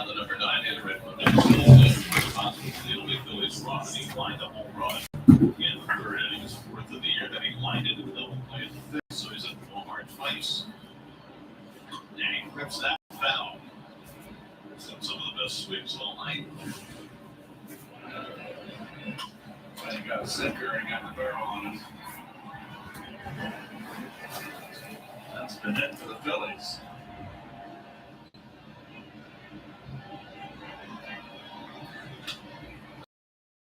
Now the number 9 hit right from the Italy Phillies run, and he lined a home run in the third inning. His fourth of the year, then he lined into the double play in the fifth, so he's at Walmart twice. And he rips that foul. Some of the best swings all night. Well, he got a sinker and got the barrel on it. That's been it for the Phillies.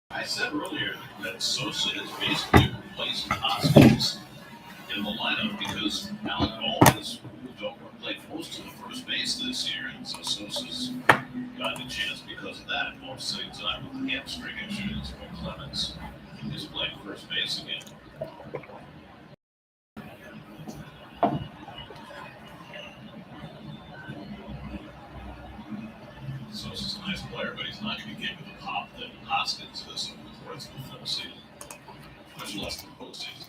I said earlier that Sosa is basically replacing Hoskins in the lineup because Alec Bowman has moved over and played most of the first base this year, and so Sosa's gotten a chance because of that most of the time with the hamstring issues. But Clemens is playing first base again. Sosa's a nice player, but he's not going to give you the pop that Hoskins does over the course of the full season, much less the postseason.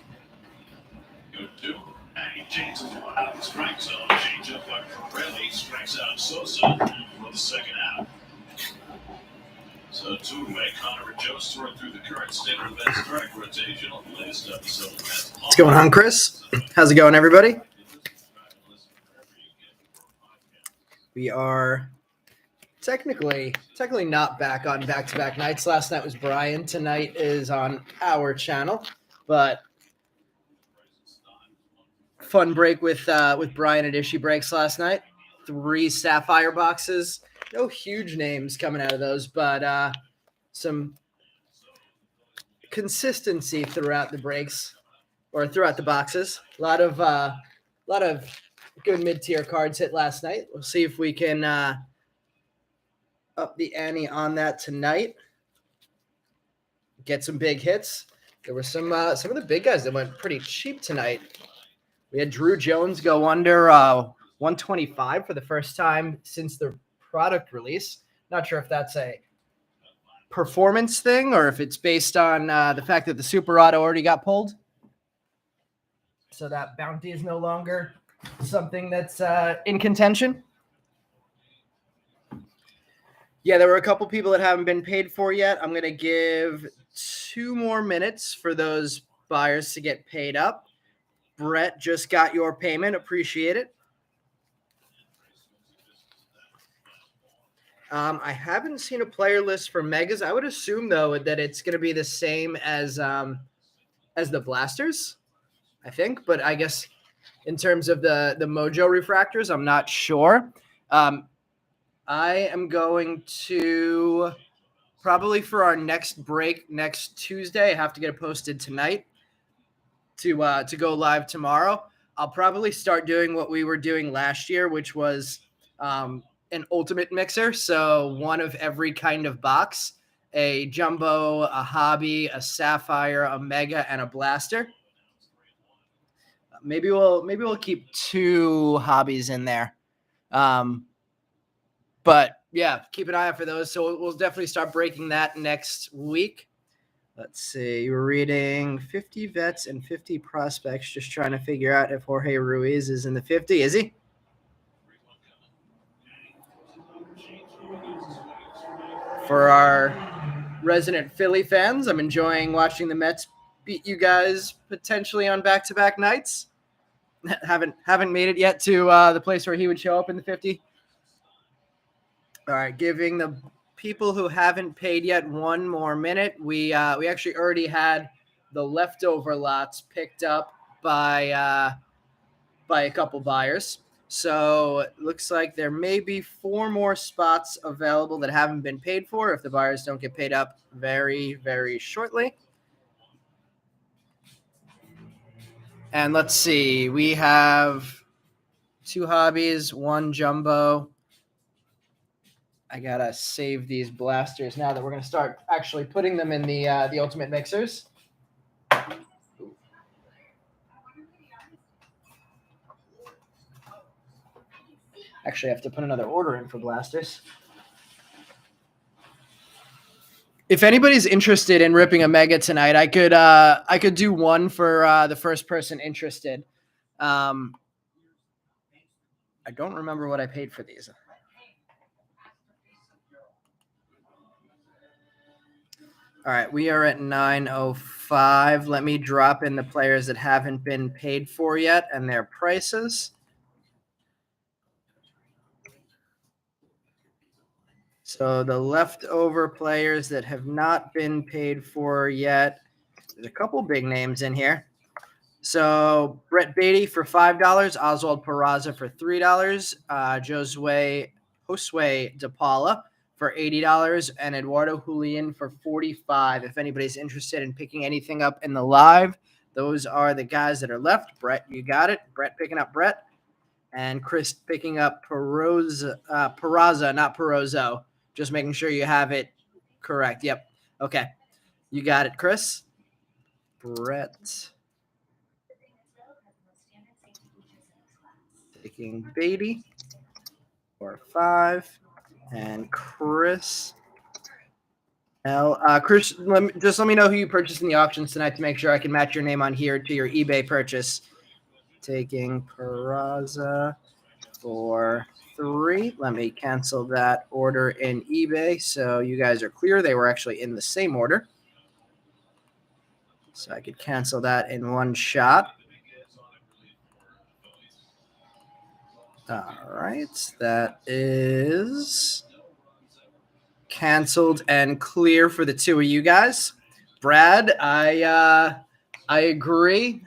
Go to, and he changes one out of the strike zone. Change up by Pirelli, strikes out Sosa for the second out. So two-way, Connor and Joe soaring through the current state of the strike rotation on the latest episode of Mets. What's going on, Chris? How's it going, everybody? We are technically not back on back-to-back nights. Last night was Brian. Tonight is on our channel, but fun break with Brian at Issue Breaks last night. 3 Sapphire boxes. No huge names coming out of those, but some consistency throughout the breaks or throughout the boxes. A lot of good mid-tier cards hit last night. We'll see if we can up the ante on that tonight. Get some big hits. There were some of the big guys that went pretty cheap tonight. We had Drew Jones go under 125 for the first time since the product release. Not sure if that's a performance thing or if it's based on the fact that the Super Auto already got pulled. So that bounty is no longer something that's in contention. Yeah, there were a couple people that haven't been paid for yet. I'm going to give 2 more minutes for those buyers to get paid up. Brett just got your payment. Appreciate it. I haven't seen a player list for Megas. I would assume, though, that it's going to be the same as the Blasters, I think. But I guess in terms of the Mojo refractors, I'm not sure. I am going to probably for our next break next Tuesday. I have to get it posted tonight to go live tomorrow. I'll probably start doing what we were doing last year, which was an ultimate mixer. So one of every kind of box, a jumbo, a hobby, a sapphire, a mega, and a blaster. Maybe we'll keep 2 hobbies in there. But yeah, keep an eye out for those. So we'll definitely start breaking that next week. Let's see. We're reading 50 vets and 50 prospects. Just trying to figure out if Jorge Ruiz is in the 50. Is he? For our resident Philly fans, I'm enjoying watching the Mets beat you guys potentially on back-to-back nights. Haven't made it yet to the place where he would show up in the 50. All right, giving the people who haven't paid yet 1 more minute. We actually already had the leftover lots picked up by a couple buyers. So it looks like there may be 4 more spots available that haven't been paid for if the buyers don't get paid up very, very shortly. And let's see, we have 2 hobbies, 1 jumbo. I gotta save these blasters now that we're gonna start actually putting them in the ultimate mixers. Actually, I have to put another order in for blasters. If anybody's interested in ripping a mega tonight, I could do 1 for the first person interested. I don't remember what I paid for these. All right, we are at 9:05. Let me drop in the players that haven't been paid for yet and their prices. So the leftover players that have not been paid for yet, there's a couple big names in here. So Brett Beatty for $5, Oswald Peraza for $3, Josue DePaula for $80, and Eduardo Julian for $45. If anybody's interested in picking anything up in the live, those are the guys that are left. Brett, you got it. Brett picking up Brett, and Chris picking up Peraza, not Perozzo. Just making sure you have it correct. Yep. Okay. You got it, Chris. Brett taking Beatty for 5, and Chris. Chris, let me know who you purchased in the auctions tonight to make sure I can match your name on here to your eBay purchase. Taking Peraza for 3. Let me cancel that order in eBay so you guys are clear. They were actually in the same order. So I could cancel that in one shot. All right, that is canceled and clear for the two of you guys. Brad, I agree.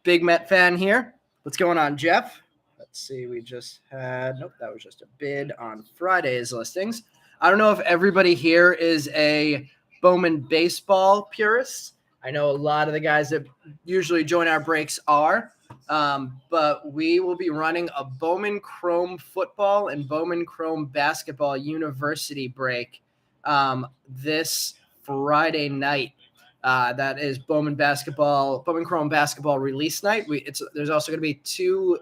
Big Met fan here. What's going on, Jeff? Let's see. We just had that was just a bid on Friday's listings. I don't know if everybody here is a Bowman baseball purist. I know a lot of the guys that usually join our breaks are. But we will be running a Bowman Chrome football and Bowman Chrome basketball university break this Friday night. That is Bowman Chrome basketball release night. There's also going to be 2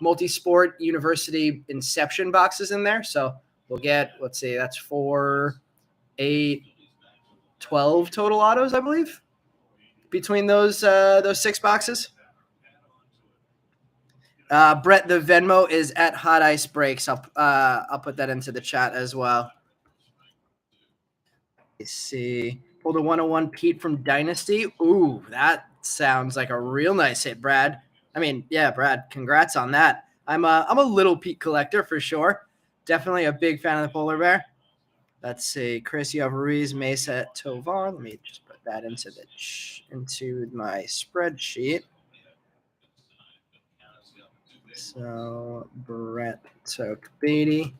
multi-sport university inception boxes in there. So we'll get, let's see, that's 4, 8, 12 total autos, I believe, between those 6 boxes. Brett, the Venmo is at Hot Ice Breaks. I'll put that into the chat as well. Let's see. Pulled a 101 Pete from Dynasty. Ooh, that sounds like a real nice hit, Brad. I mean, yeah, Brad, congrats on that. I'm a little Pete collector for sure. Definitely a big fan of the polar bear. Let's see. Chris, you have Ruiz, Mesa, Tovar. Let me just put that into my spreadsheet. So Brett took Beatty.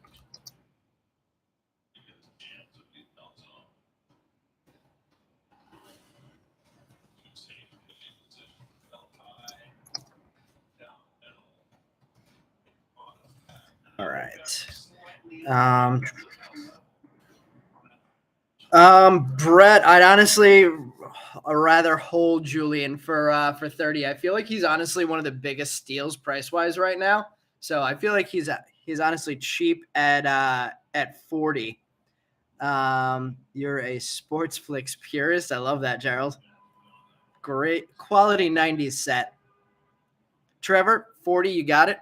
All right. Brett, I'd honestly rather hold Julian for 30. I feel like he's honestly one of the biggest steals price wise right now. So I feel like he's honestly cheap at 40. You're a Sports Flicks purist. I love that, Gerald. Great quality 90s set. Trevor, 40, you got it.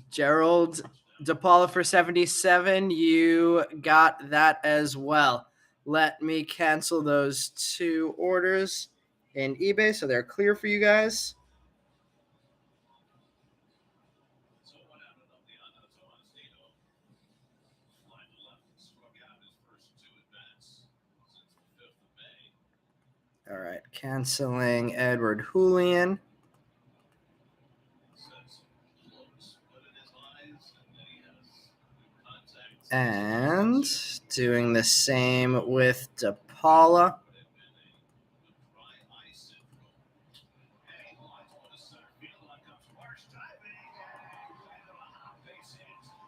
Gerald DePaula for 77. You got that as well. Let me cancel those 2 orders in eBay so they're clear for you guys. All right, canceling Edward Julian. And doing the same with DePaula.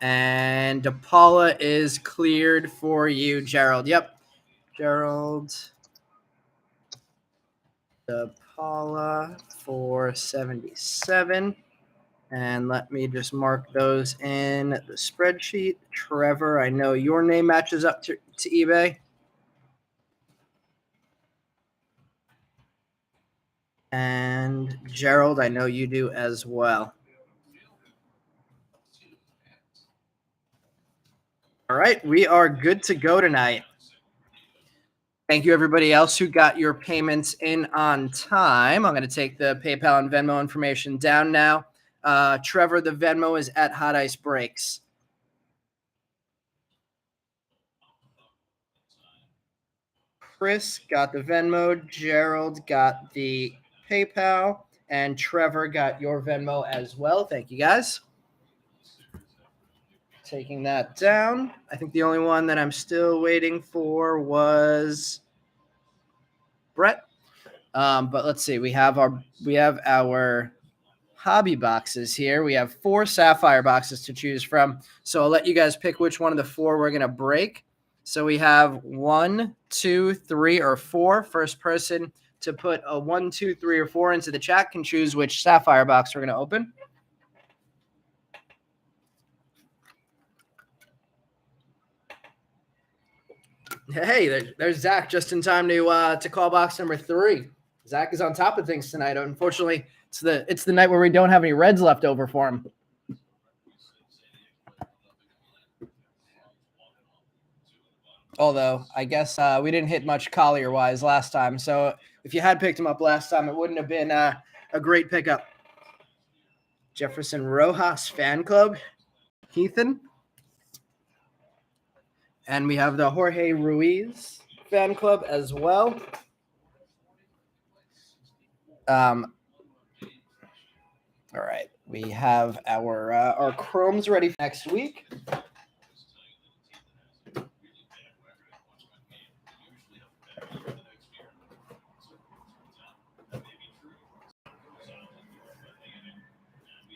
And DePaula is cleared for you, Gerald. Yep. Gerald DePaula for 77. And let me just mark those in the spreadsheet. Trevor, I know your name matches up to eBay. And Gerald, I know you do as well. All right, we are good to go tonight. Thank you, everybody else who got your payments in on time. I'm going to take the PayPal and Venmo information down now. Trevor, the Venmo is at Hot Ice Breaks. Chris got the Venmo. Gerald got the PayPal. And Trevor got your Venmo as well. Thank you, guys. Taking that down. I think the only one that I'm still waiting for was Brett. But let's see. We have our hobby boxes here. We have 4 Sapphire boxes to choose from. So I'll let you guys pick which one of the 4 we're going to break. So we have 1, 2, 3, or 4. First person to put a 1, 2, 3, or 4 into the chat can choose which Sapphire box we're going to open. Hey, there's Zach just in time to call box number 3. Zach is on top of things tonight. Unfortunately, it's the night where we don't have any reds left over for him. Although I guess we didn't hit much Collier-wise last time. So if you had picked him up last time, it wouldn't have been a great pickup. Jefferson Rojas fan club, Heathen. And we have the Jorge Ruiz fan club as well. All right. We have our chromes ready for next week.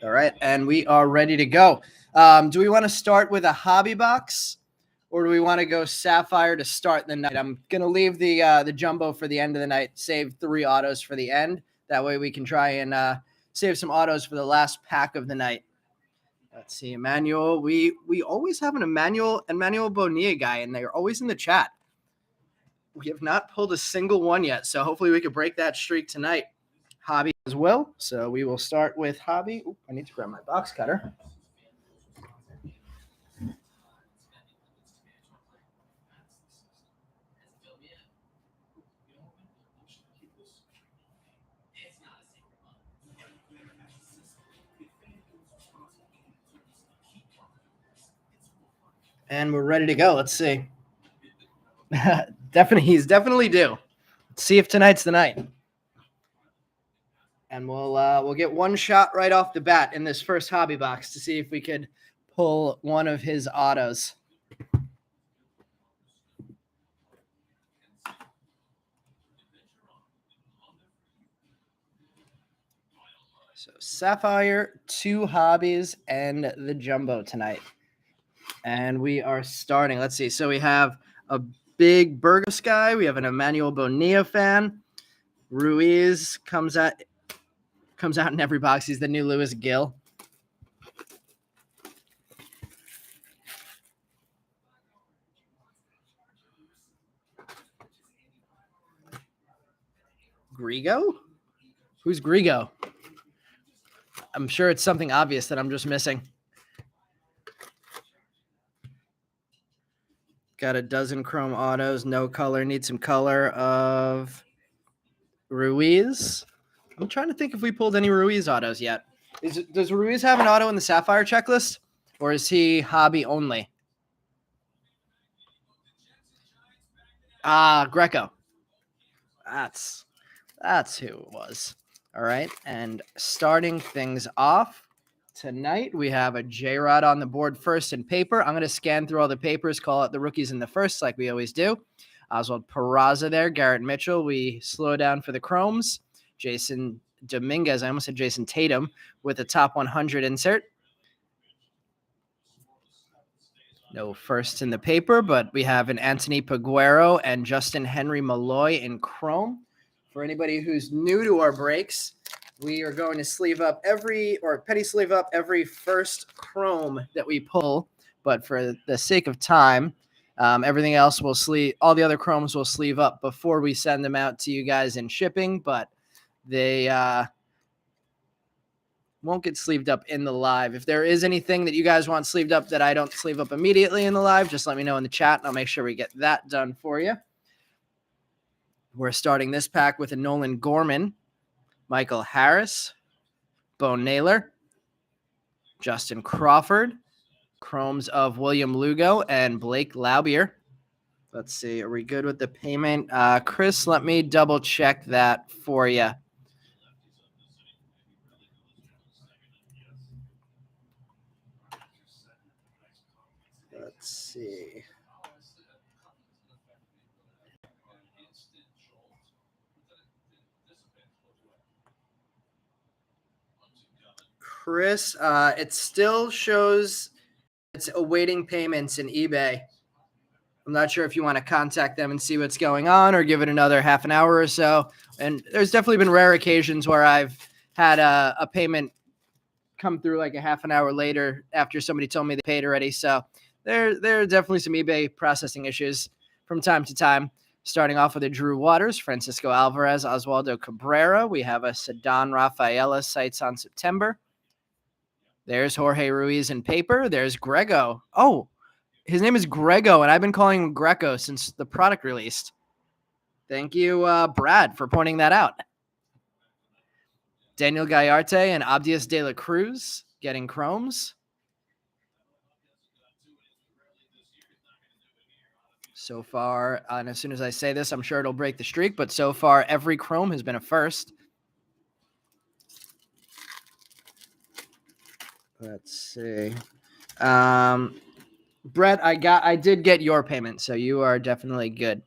All right, and we are ready to go. Do we want to start with a hobby box, or do we want to go Sapphire to start the night? I'm going to leave the jumbo for the end of the night, save 3 autos for the end. That way we can try and save some autos for the last pack of the night. Let's see, Emmanuel. We always have an Emmanuel Bonilla guy, and they're always in the chat. We have not pulled a single one yet, so hopefully we can break that streak tonight. Hobby as well. So we will start with hobby. Ooh, I need to grab my box cutter. And we're ready to go. Let's see. He's definitely due. Let's see if tonight's the night. And we'll get one shot right off the bat in this first hobby box to see if we could pull one of his autos. So Sapphire, 2 hobbies, and the jumbo tonight. And we are starting. Let's see. So we have a big Burgos guy. We have an Emmanuel Bonilla fan. Ruiz comes out in every box. He's the new Lewis Gill. Grigo? Who's Grigo? I'm sure it's something obvious that I'm just missing. Got a dozen chrome autos, no color. Need some color of Ruiz. I'm trying to think if we pulled any Ruiz autos yet. Does Ruiz have an auto in the Sapphire checklist, or is he hobby only? Greco. That's who it was. All right, and starting things off tonight, we have a J-Rod on the board first in paper. I'm going to scan through all the papers, call out the rookies in the first like we always do. Oswald Peraza there, Garrett Mitchell. We slow down for the chromes. Jason Dominguez, I almost said Jason Tatum, with a top 100 insert. No first in the paper, but we have an Anthony Paguero and Justin Henry Malloy in chrome. For anybody who's new to our breaks, we are going to penny sleeve up every first chrome that we pull. But for the sake of time, everything else all the other chromes will sleeve up before we send them out to you guys in shipping. But they won't get sleeved up in the live. If there is anything that you guys want sleeved up that I don't sleeve up immediately in the live, just let me know in the chat, and I'll make sure we get that done for you. We're starting this pack with a Nolan Gorman, Michael Harris, Bo Naylor, Justin Crawford, chromes of William Lugo, and Blake Laubier. Let's see. Are we good with the payment? Chris, let me double check that for you. Let's see. Chris, it still shows it's awaiting payments in eBay. I'm not sure if you want to contact them and see what's going on or give it another half an hour or so. And there's definitely been rare occasions where I've had a payment come through like a half an hour later after somebody told me they paid already. So there are definitely some eBay processing issues from time to time. Starting off with a Drew Waters, Francisco Alvarez, Oswaldo Cabrera. We have a Cedon Rafaela sights on September. There's Jorge Ruiz in paper. There's Grego. Oh, his name is Grego, and I've been calling him Greco since the product released. Thank you, Brad, for pointing that out. Daniel Gallarte and Abdias de la Cruz getting chromes. So far, and as soon as I say this, I'm sure it'll break the streak, but so far, every chrome has been a first. Let's see. Brett, I did get your payment, so you are definitely good.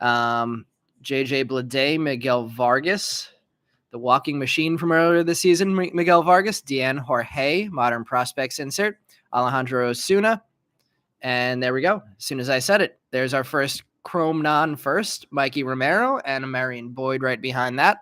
JJ Blade, Miguel Vargas, the walking machine from earlier this season, Miguel Vargas, Deanne Jorge, Modern Prospects insert, Alejandro Osuna, and there we go. As soon as I said it, there's our first chrome non-first, Mikey Romero, and a Marion Boyd right behind that.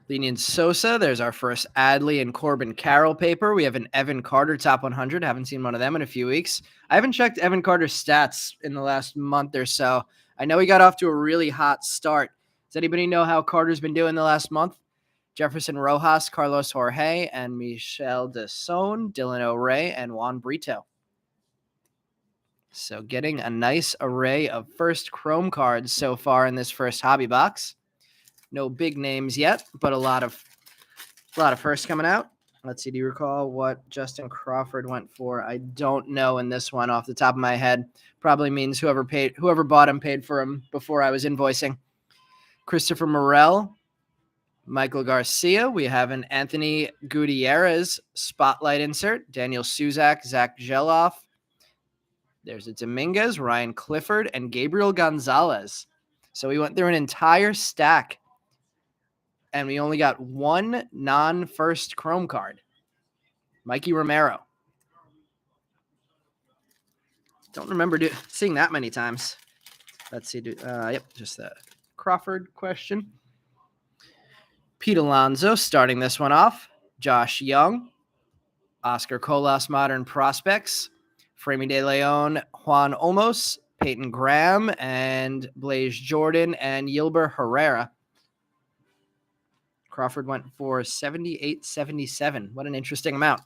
Lenient Sosa, there's our first Adley and Corbin Carroll paper. We have an Evan Carter top 100. Haven't seen one of them in a few weeks. I haven't checked Evan Carter's stats in the last month or so. I know he got off to a really hot start. Does anybody know how Carter's been doing the last month? Jefferson Rojas, Carlos Jorge, and Michel Desaune, Dylan O'Ray, and Juan Brito. So getting a nice array of first chrome cards so far in this first hobby box. No big names yet, but a lot of firsts coming out. Let's see. Do you recall what Justin Crawford went for? I don't know in this one off the top of my head. Probably means whoever bought him paid for him before I was invoicing. Christopher Morel, Michael Garcia. We have an Anthony Gutierrez spotlight insert. Daniel Suzak, Zach Geloff. There's a Dominguez, Ryan Clifford, and Gabriel Gonzalez. So we went through an entire stack, and we only got one non-first chrome card. Mikey Romero. Don't remember seeing that many times. Let's see. Yep, just the Crawford question. Pete Alonso starting this one off. Josh Young. Oscar Colas, Modern Prospects. Framey De Leon, Juan Olmos, Peyton Graham, and Blaze Jordan, and Yilber Herrera. Crawford went for 78.77. What an interesting amount.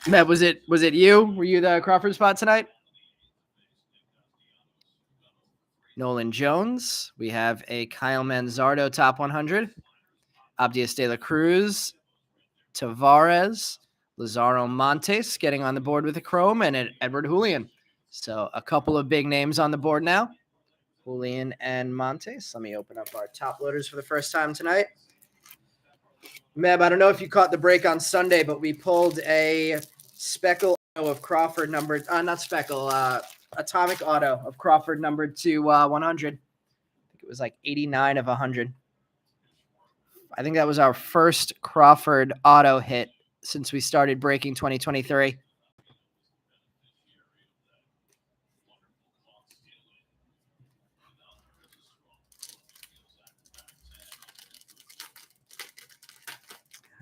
Matt, was it you? Were you the Crawford spot tonight? Nolan Jones. We have a Kyle Manzardo top 100. Abdias de la Cruz. Tavares. Lazaro Montes getting on the board with a chrome, and an Edward Julian. So a couple of big names on the board now. Julian and Montes. Let me open up our top loaders for the first time tonight. Meb, I don't know if you caught the break on Sunday, but we pulled a Speckle auto of Crawford numbered, not Speckle, Atomic auto of Crawford numbered to 100. I think it was like 89 of 100. I think that was our first Crawford auto hit since we started breaking 2023.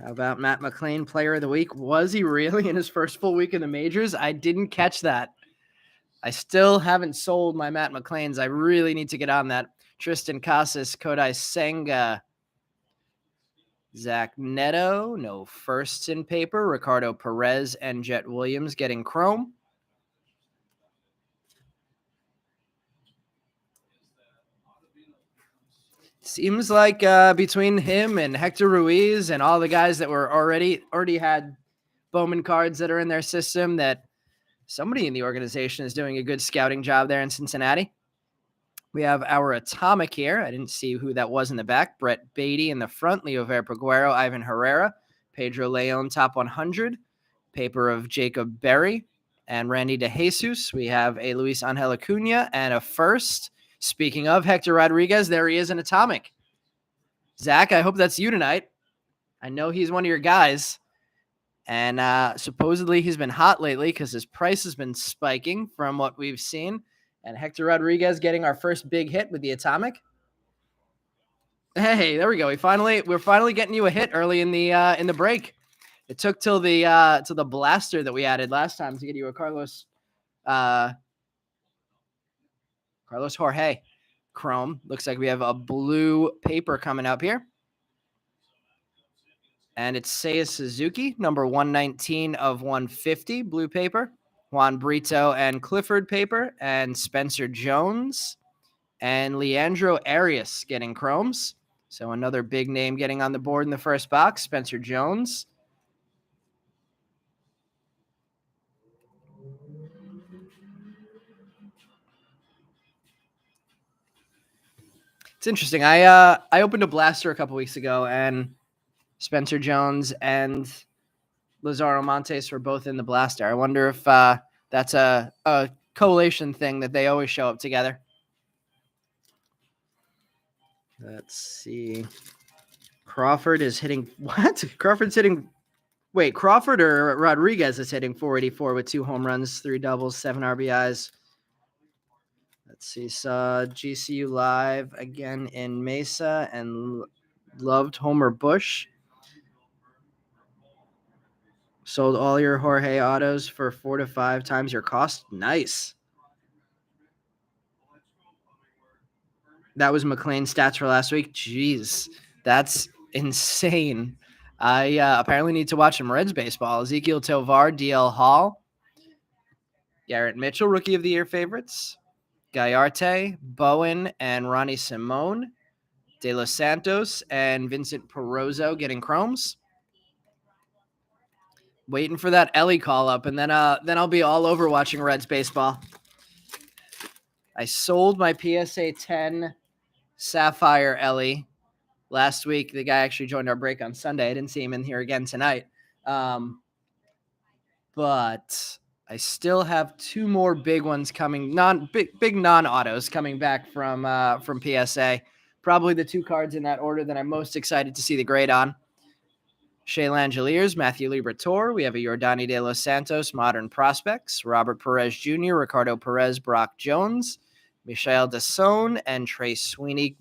How about Matt McLean, player of the week? Was he really in his first full week in the majors? I didn't catch that. I still haven't sold my Matt McLeans. I really need to get on that. Tristan Casas, Kodai Senga, Zach Neto, no firsts in paper. Ricardo Perez and Jet Williams getting chrome. Seems like between him and Hector Ruiz and all the guys that were already had Bowman cards that are in their system, that somebody in the organization is doing a good scouting job there in Cincinnati. We have our atomic here. I didn't see who that was in the back. Brett Beatty in the front. Leo Verpaguero, Ivan Herrera, Pedro Leon, top 100. Paper of Jacob Berry and Randy DeJesus. We have a Luis Angel Acuna and a first. Speaking of Hector Rodriguez, there he is in atomic. Zach, I hope that's you tonight. I know he's one of your guys. And supposedly he's been hot lately because his price has been spiking from what we've seen. And Hector Rodriguez getting our first big hit with the atomic. Hey, there we go. We're finally getting you a hit early in the break. It took till the blaster that we added last time to get you a Carlos Jorge chrome. Looks like we have a blue paper coming up here. And it's Seiya Suzuki, number 119 of 150, blue paper. Juan Brito and Clifford paper, and Spencer Jones and Leandro Arias getting chromes. So another big name getting on the board in the first box, Spencer Jones. It's interesting. I opened a blaster a couple weeks ago, and Spencer Jones and Lazaro Montes were both in the blaster. I wonder if that's a collation thing that they always show up together. Let's see. Crawford is hitting what? Crawford's hitting. Wait, Crawford or Rodriguez is hitting 484 with 2 home runs, 3 doubles, 7 RBIs. Let's see. Saw GCU live again in Mesa and loved Homer Bush. Sold all your Jorge autos for 4 to 5 times your cost. Nice. That was McLean's stats for last week. Jeez, that's insane. I apparently need to watch some Reds baseball. Ezekiel Tovar, DL Hall, Garrett Mitchell, Rookie of the Year favorites, Gallarte, Bowen, and Ronnie Simone, De Los Santos, and Vincent Perozzo getting chromes. Waiting for that Ellie call up, and then I'll be all over watching Reds baseball. I sold my PSA 10 Sapphire Ellie last week. The guy actually joined our break on Sunday. I didn't see him in here again tonight. But I still have 2 more big ones coming, big non-autos coming back from PSA. Probably the 2 cards in that order that I'm most excited to see the grade on. Shea Langeliers, Matthew Liberatore. We have a Yordani De Los Santos, Modern Prospects. Robert Perez Jr., Ricardo Perez, Brock Jones, Michelle Desone, and Trey Sweeney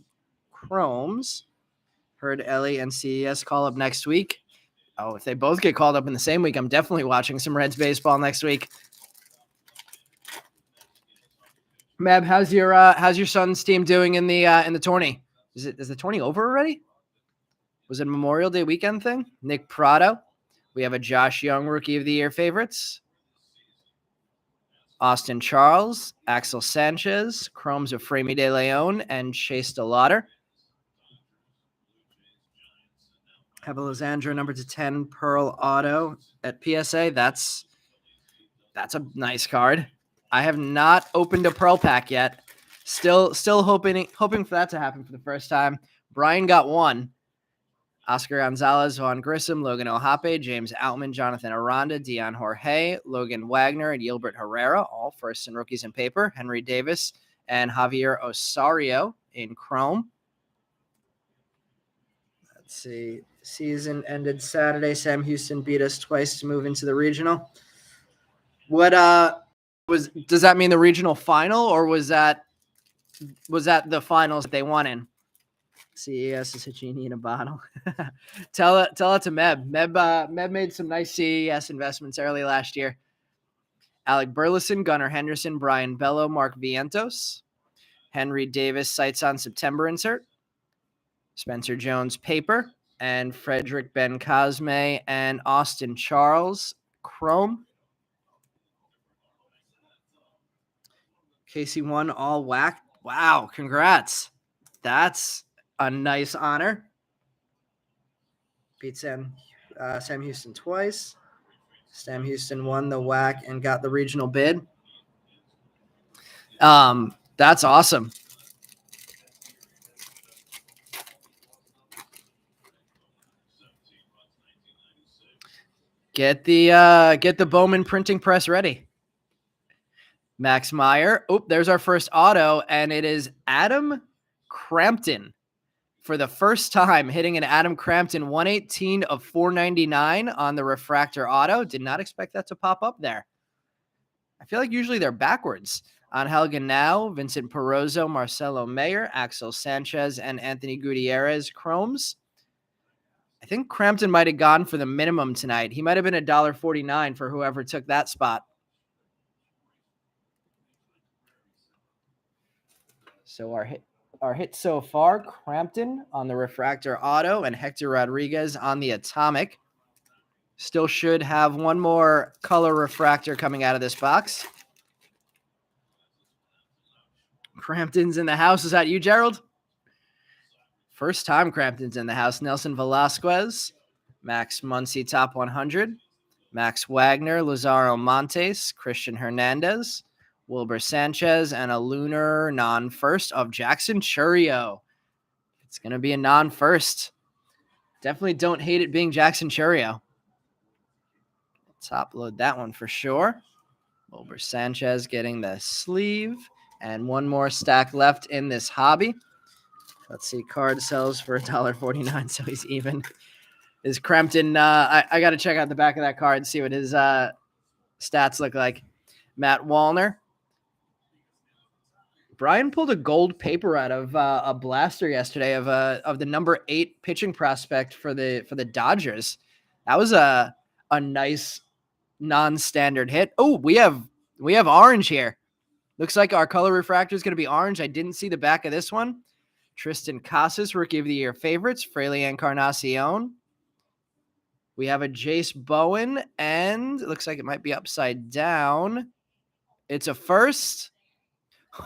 chromes. Heard Ellie and CES call up next week. Oh, if they both get called up in the same week, I'm definitely watching some Reds baseball next week. Mab, how's your son's team doing in the tourney? Is the tourney over already? Was it a Memorial Day weekend thing? Nick Prado. We have a Josh Young Rookie of the Year favorites. Austin Charles, Axel Sanchez, chromes of Framey De Leon, and Chase DeLauder. Have a Lizandra number 10 Pearl Auto at PSA. That's a nice card. I have not opened a Pearl pack yet. Still hoping for that to happen for the first time. Brian got 1. Oscar Gonzalez, Juan Grissom, Logan Ohape, James Outman, Jonathan Aranda, Dion Jorge, Logan Wagner, and Gilbert Herrera, all firsts and rookies in paper. Henry Davis and Javier Osario in chrome. Let's see. Season ended Saturday. Sam Houston beat us twice to move into the regional. What does that mean, the regional final, or was that the finals that they won in? CES is a genie in a bottle. tell it to Meb. Meb made some nice CES investments early last year. Alec Burleson, Gunnar Henderson, Brian Bello, Mark Vientos, Henry Davis, sights on September insert, Spencer Jones paper, and Frederick Ben Cosme and Austin Charles chrome. KC1 all whacked. Wow, congrats. That's a nice honor. Beat Sam Houston twice. Sam Houston won the whack and got the regional bid. That's awesome. Get the Bowman printing press ready. Max Meyer. Oh, there's our first auto, and it is Adam Crampton for the first time hitting an Adam Crampton 118 of 499 on the refractor auto. Did not expect that to pop up there. I feel like usually they're backwards. On Helga now, Vincent Perozzo, Marcelo Mayer, Axel Sanchez, and Anthony Gutierrez chromes. I think Crampton might have gone for the minimum tonight. He might have been $1.49 for whoever took that spot. So our hit so far, Crampton on the refractor auto and Hector Rodriguez on the atomic. Still should have one more color refractor coming out of this box. Crampton's in the house. Is that you, Gerald? First time Crampton's in the house. Nelson Velasquez, Max Muncy top 100, Max Wagner, Lazaro Montes, Christian Hernandez, Wilbur Sanchez, and a lunar non-first of Jackson Churio. It's going to be a non-first. Definitely don't hate it being Jackson Churio. Top load that one for sure. Wilbur Sanchez getting the sleeve. And one more stack left in this hobby. Let's see. Card sells for $1.49, so he's even. Is Crampton, I got to check out the back of that card and see what his stats look like. Matt Wallner. Brian pulled a gold paper out of a blaster yesterday of the number 8 pitching prospect for the Dodgers. That was a nice non-standard hit. Oh, we have orange here. Looks like our color refractor is going to be orange. I didn't see the back of this one. Tristan Casas, Rookie of the Year favorites. Fraley Encarnacion. We have a Jace Bowen, and it looks like it might be upside down. It's a first.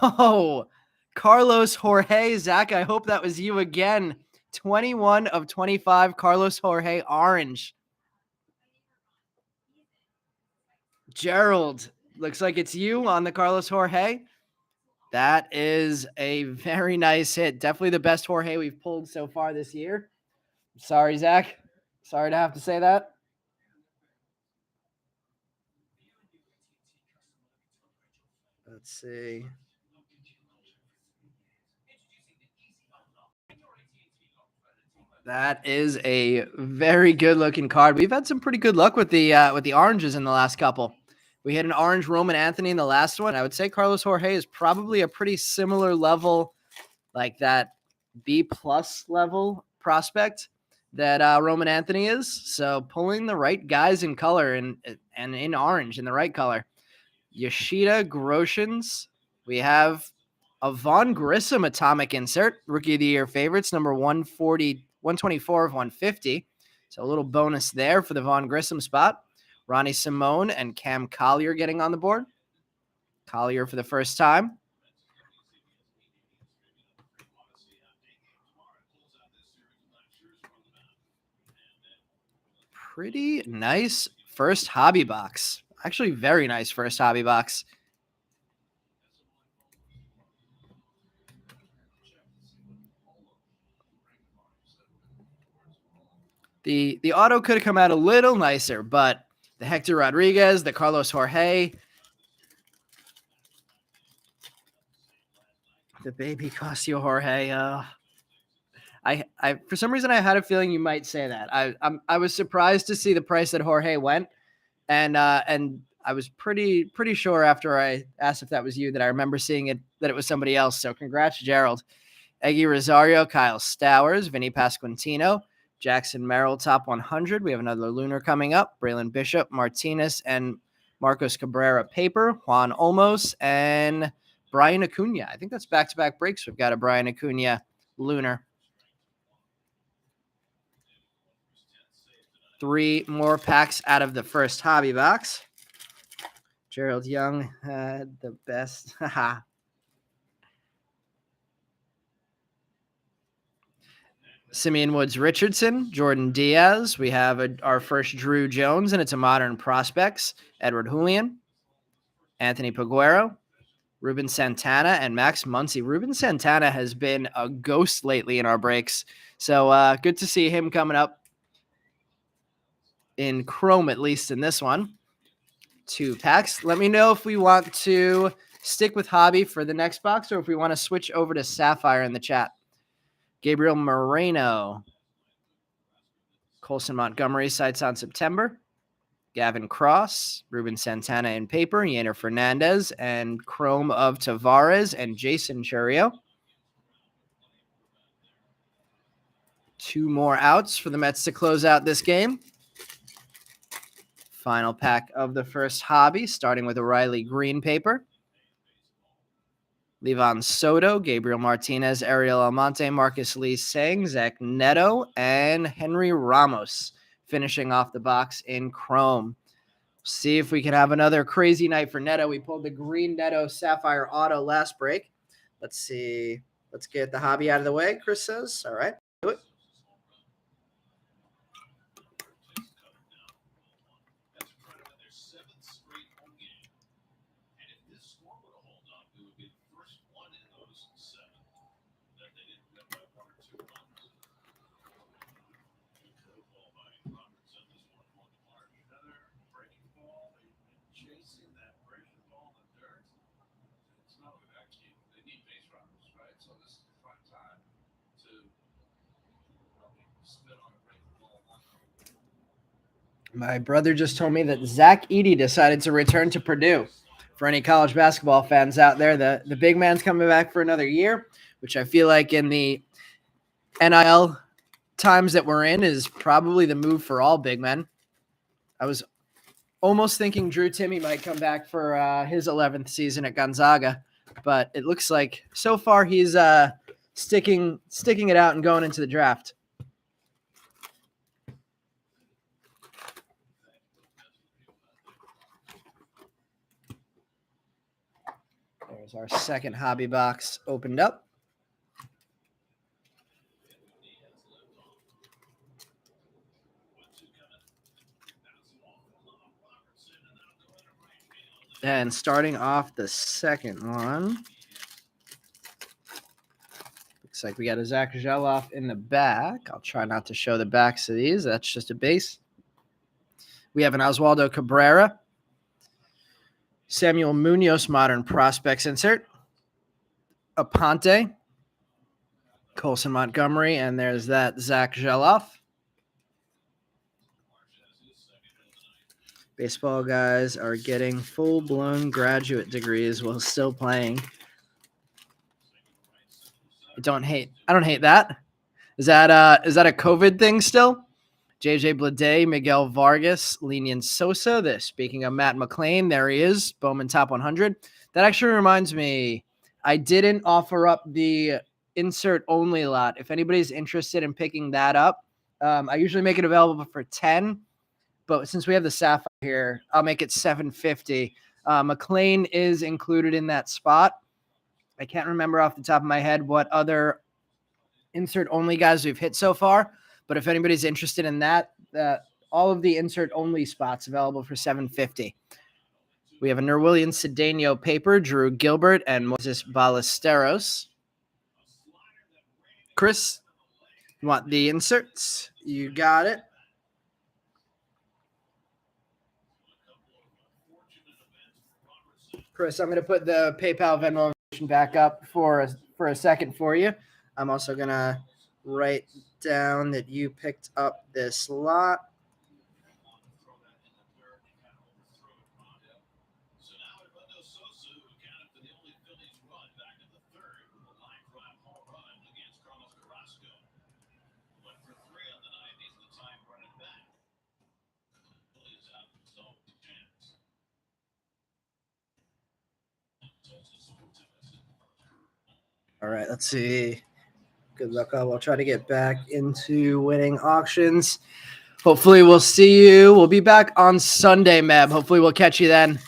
Oh, Carlos Jorge. Zach, I hope that was you again. 21 of 25, Carlos Jorge orange. Gerald, looks like it's you on the Carlos Jorge. That is a very nice hit. Definitely the best Jorge we've pulled so far this year. Sorry, Zach. Sorry to have to say that. Let's see. That is a very good looking card. We've had some pretty good luck with the oranges in the last couple. We had an orange Roman Anthony in the last one. I would say Carlos Jorge is probably a pretty similar level, like that B+ level prospect that Roman Anthony is. So pulling the right guys in color and in orange in the right color. Yoshida Groshans. We have a Vaughn Grissom atomic insert, Rookie of the Year favorites, number 124 of 150. So a little bonus there for the Vaughn Grissom spot. Ronnie Simone and Cam Collier getting on the board. Collier for the first time. Pretty nice first hobby box. Actually, very nice first hobby box. The auto could have come out a little nicer, but the Hector Rodriguez, the Carlos Jorge, the baby Cosio Jorge. I for some reason I had a feeling you might say that. I was surprised to see the price that Jorge went, and I was pretty sure after I asked if that was you that I remember seeing it that it was somebody else. So congrats, Gerald. Eggy Rosario, Kyle Stowers, Vinny Pasquantino, Jackson Merrill, top 100. We have another Lunar coming up. Braylon Bishop, Martinez, and Marcos Cabrera paper. Juan Olmos, and Brian Acuna. I think that's back-to-back breaks. We've got a Brian Acuna Lunar. 3 more packs out of the first hobby box. Gerald Young had the best. Simeon Woods Richardson, Jordan Diaz. We have our first Drew Jones, and it's a modern prospects. Edward Julian, Anthony Paguero, Ruben Santana, and Max Muncy. Ruben Santana has been a ghost lately in our breaks, so good to see him coming up in chrome, at least in this one. 2 packs. Let me know if we want to stick with hobby for the next box or if we want to switch over to Sapphire in the chat. Gabriel Moreno, Colson Montgomery, sights on September. Gavin Cross, Ruben Santana in paper, Yaner Fernandez, and chrome of Tavares and Jason Churio. 2 more outs for the Mets to close out this game. Final pack of the first hobby, starting with a Riley Green paper. Livan Soto, Gabriel Martinez, Ariel Almonte, Marcus Lee Sang, Zach Neto, and Henry Ramos finishing off the box in chrome. See if we can have another crazy night for Neto. We pulled the green Neto Sapphire Auto last break. Let's see. Let's get the hobby out of the way, Chris says. All right. Do it. My brother just told me that Zach Edey decided to return to Purdue. For any college basketball fans out there, the big man's coming back for another year, which I feel like in the NIL times that we're in is probably the move for all big men. I was almost thinking Drew Timme might come back for his 11th season at Gonzaga, but it looks like so far he's sticking it out and going into the draft. There's our second hobby box opened up. And starting off the second one, looks like we got a Zach Geloff in the back. I'll try not to show the backs of these. That's just a base. We have an Oswaldo Cabrera, Samuel Munoz Modern Prospects insert, Aponte, Colson Montgomery, and there's that Zach Geloff. Baseball guys are getting full-blown graduate degrees while still playing. I don't hate that. Is that a COVID thing still? JJ Bleday, Miguel Vargas, Lenian Sosa. Speaking of Matt McLean, there he is, Bowman top 100. That actually reminds me, I didn't offer up the insert only lot. If anybody's interested in picking that up, I usually make it available for 10. But since we have the Sapphire here, I'll make it $750. McLean is included in that spot. I can't remember off the top of my head what other insert-only guys we've hit so far. But if anybody's interested in that, all of the insert-only spots available for $750. We have a Nerwillian Cedeno paper, Drew Gilbert, and Moses Ballesteros. Chris, you want the inserts? You got it. Chris, I'm going to put the PayPal Venmo information back up for a second for you. I'm also going to write down that you picked up this lot. All right, let's see. Good luck. We'll try to get back into winning auctions. Hopefully we'll see you. We'll be back on Sunday, Meb. Hopefully we'll catch you then.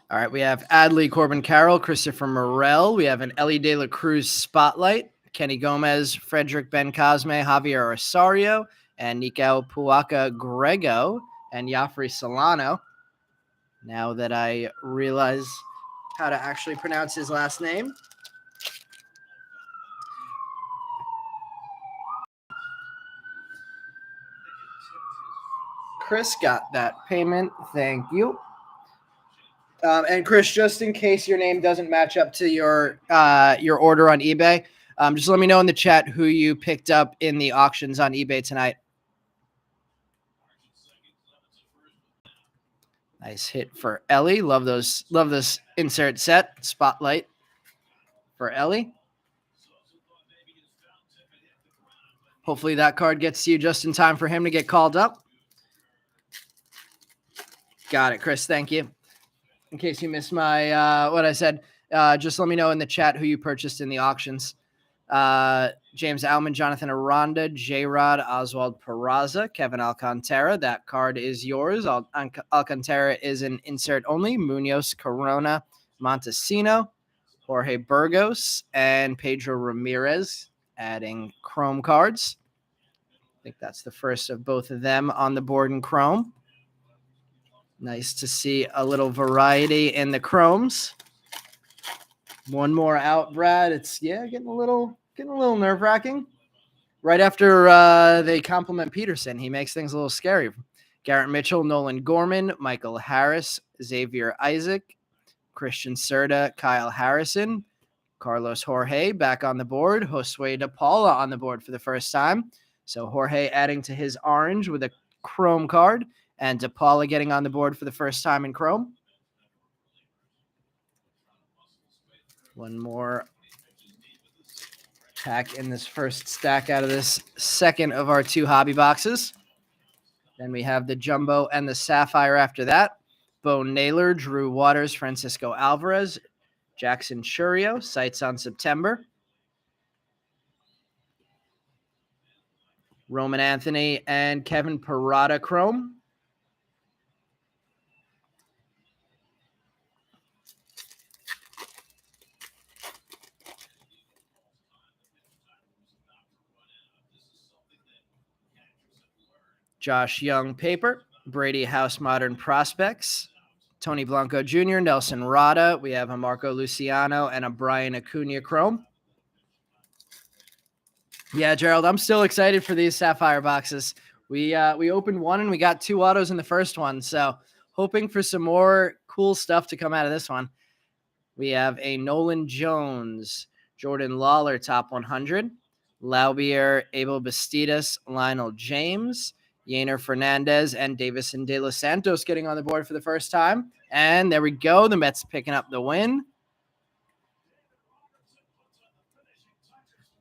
All right, we have Adley Corbin Carroll, Christopher Morel. We have an Ellie De La Cruz Spotlight, Kenny Gomez, Frederick Ben Cosme, Javier Osorio, and Nico Puaka Grego, and Yafri Solano. Now that I realize how to actually pronounce his last name. Chris got that payment. Thank you. And Chris, just in case your name doesn't match up to your order on eBay, just let me know in the chat who you picked up in the auctions on eBay tonight. Nice hit for Ellie. Love this insert set. Spotlight for Ellie. Hopefully that card gets to you just in time for him to get called up. Got it, Chris. Thank you. In case you missed my what I said, just let me know in the chat who you purchased in the auctions. James Alman, Jonathan Aranda, J-Rod, Oswald Peraza, Kevin Alcantara. That card is yours. Alcantara is an insert only. Munoz, Corona, Montesino, Jorge Burgos, and Pedro Ramirez adding Chrome cards. I think that's the first of both of them on the board in Chrome. Nice to see a little variety in the Chromes. One more out, Brad. It's getting a little nerve-wracking. Right after they compliment Peterson, he makes things a little scary. Garrett Mitchell, Nolan Gorman, Michael Harris, Xavier Isaac, Christian Serta, Kyle Harrison, Carlos Jorge back on the board, Josue De Paula on the board for the first time. So Jorge adding to his orange with a Chrome card, and De Paula getting on the board for the first time in Chrome. One more pack in this first stack out of this second of our two hobby boxes. Then we have the Jumbo and the Sapphire after that. Bo Naylor, Drew Waters, Francisco Alvarez, Jackson Churio, sights on September. Roman Anthony and Kevin Parada Chrome. Josh Young paper, Brady House Modern Prospects, Tony Blanco Jr., Nelson Rada. We have a Marco Luciano and a Brian Acuna Chrome. Yeah, Gerald, I'm still excited for these Sapphire boxes. We opened one and we got two autos in the first one, so hoping for some more cool stuff to come out of this one. We have a Nolan Jones, Jordan Lawler top 100, Laubier, Abel Bastidas, Lionel James, Yainer Fernandez, and Davison De Los Santos getting on the board for the first time. And there we go. The Mets picking up the win.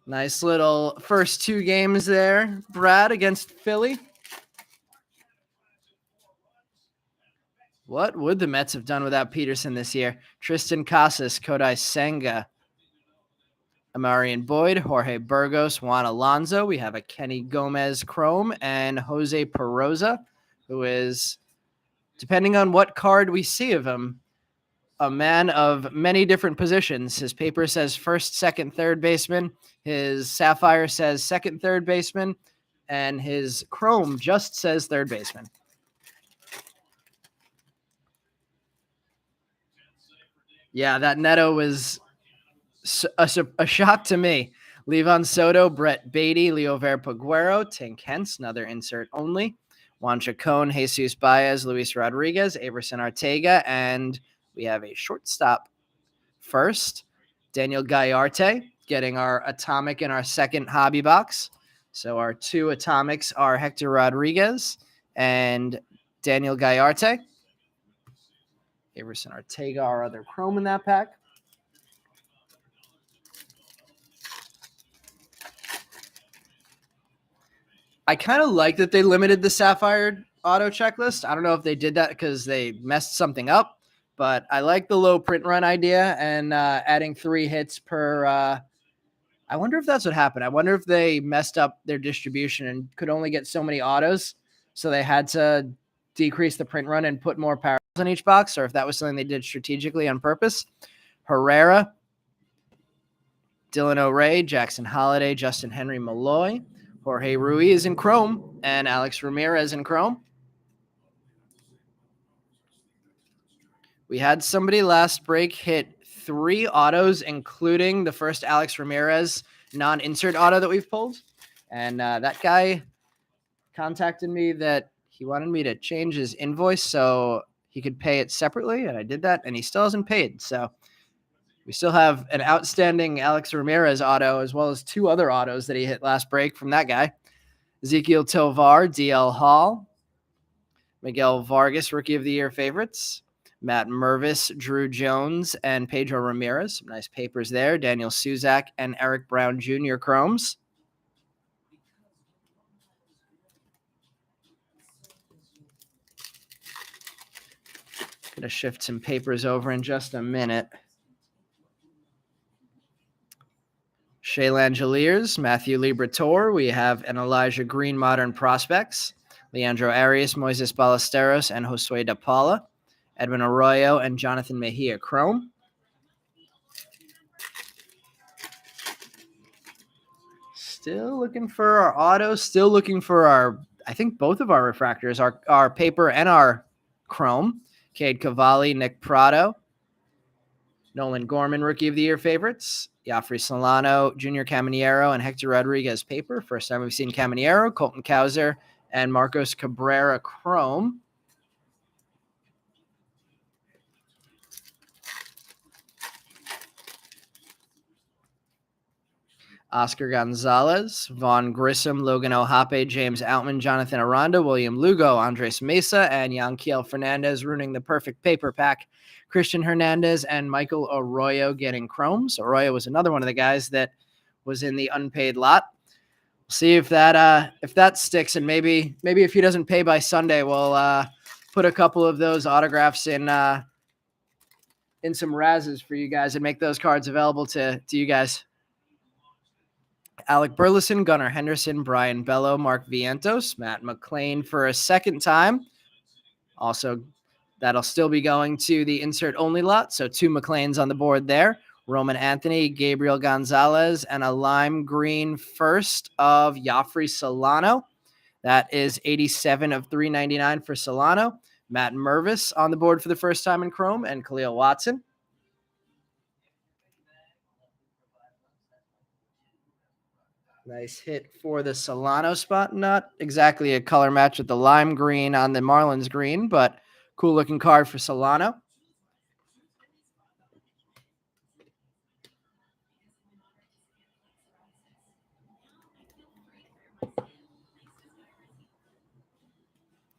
Nice little first two games there, Brad, against Philly. What would the Mets have done without Peterson this year? Tristan Casas, Kodai Senga, Amarian Boyd, Jorge Burgos, Juan Alonso. We have a Kenny Gomez Chrome and Jose Peroza, who is, depending on what card we see of him, a man of many different positions. His paper says first, second, third baseman. His Sapphire says second, third baseman. And his Chrome just says third baseman. Yeah, that Neto was a shock to me. Levon Soto, Brett Beatty, Leo Verpaguero, Tink Hence, another insert only. Juan Chacon, Jesus Baez, Luis Rodriguez, Averson Arteaga, and we have a shortstop first. Daniel Gallarte getting our atomic in our second hobby box. So our two atomics are Hector Rodriguez and Daniel Gallarte. Averson Arteaga, our other Chrome in that pack. I kind of like that they limited the Sapphire auto checklist. I don't know if they did that because they messed something up, but I like the low print run idea and adding 3 hits per. I wonder if that's what happened. I wonder if they messed up their distribution and could only get so many autos, so they had to decrease the print run and put more parallels on each box, or if that was something they did strategically on purpose. Herrera, Dylan O'Reilly, Jackson Holiday, Justin Henry Malloy, Jorge Ruiz in chrome, and Alex Ramirez in chrome. We had somebody last break hit 3 autos, including the first Alex Ramirez non-insert auto that we've pulled. And that guy contacted me that he wanted me to change his invoice so he could pay it separately. And I did that, and he still hasn't paid. So we still have an outstanding Alex Ramirez auto, as well as 2 other autos that he hit last break from that guy. Ezekiel Tovar, DL Hall, Miguel Vargas, Rookie of the Year favorites, Matt Mervis, Drew Jones, and Pedro Ramirez. Some nice papers there. Daniel Suzak and Eric Brown Jr. chromes. Going to shift some papers over in just a minute. Shea Langeliers, Matthew Liberatore. We have an Elijah Green Modern Prospects. Leandro Arias, Moises Ballesteros, and Josue De Paula. Edwin Arroyo and Jonathan Mejia chrome. Still looking for our autos. Still looking for our, I think both of our refractors, our paper and our chrome. Cade Cavalli, Nick Prado. Nolan Gorman, Rookie of the Year favorites. Joffrey Solano, Junior Caminero, and Hector Rodriguez paper. First time we've seen Caminero. Colton Cowser, and Marcos Cabrera chrome. Oscar Gonzalez, Vaughn Grissom, Logan Ohape, James Outman, Jonathan Aranda, William Lugo, Andres Mesa, and Yanquiel Fernandez ruining the perfect paper pack. Christian Hernandez and Michael Arroyo getting chromes. Arroyo was another one of the guys that was in the unpaid lot. We'll see if that sticks, and maybe if he doesn't pay by Sunday, we'll put a couple of those autographs in some Razzes for you guys and make those cards available to you guys. Alec Burleson, Gunnar Henderson, Brian Bello, Mark Vientos, Matt McLean for a second time. Also, that'll still be going to the insert-only lot, so 2 McLeans on the board there. Roman Anthony, Gabriel Gonzalez, and a lime green first of Joffrey Solano. That is 87 of 399 for Solano. Matt Mervis on the board for the first time in chrome, and Khalil Watson. Nice hit for the Solano spot. Not exactly a color match with the lime green on the Marlins green, but cool looking card for Solano.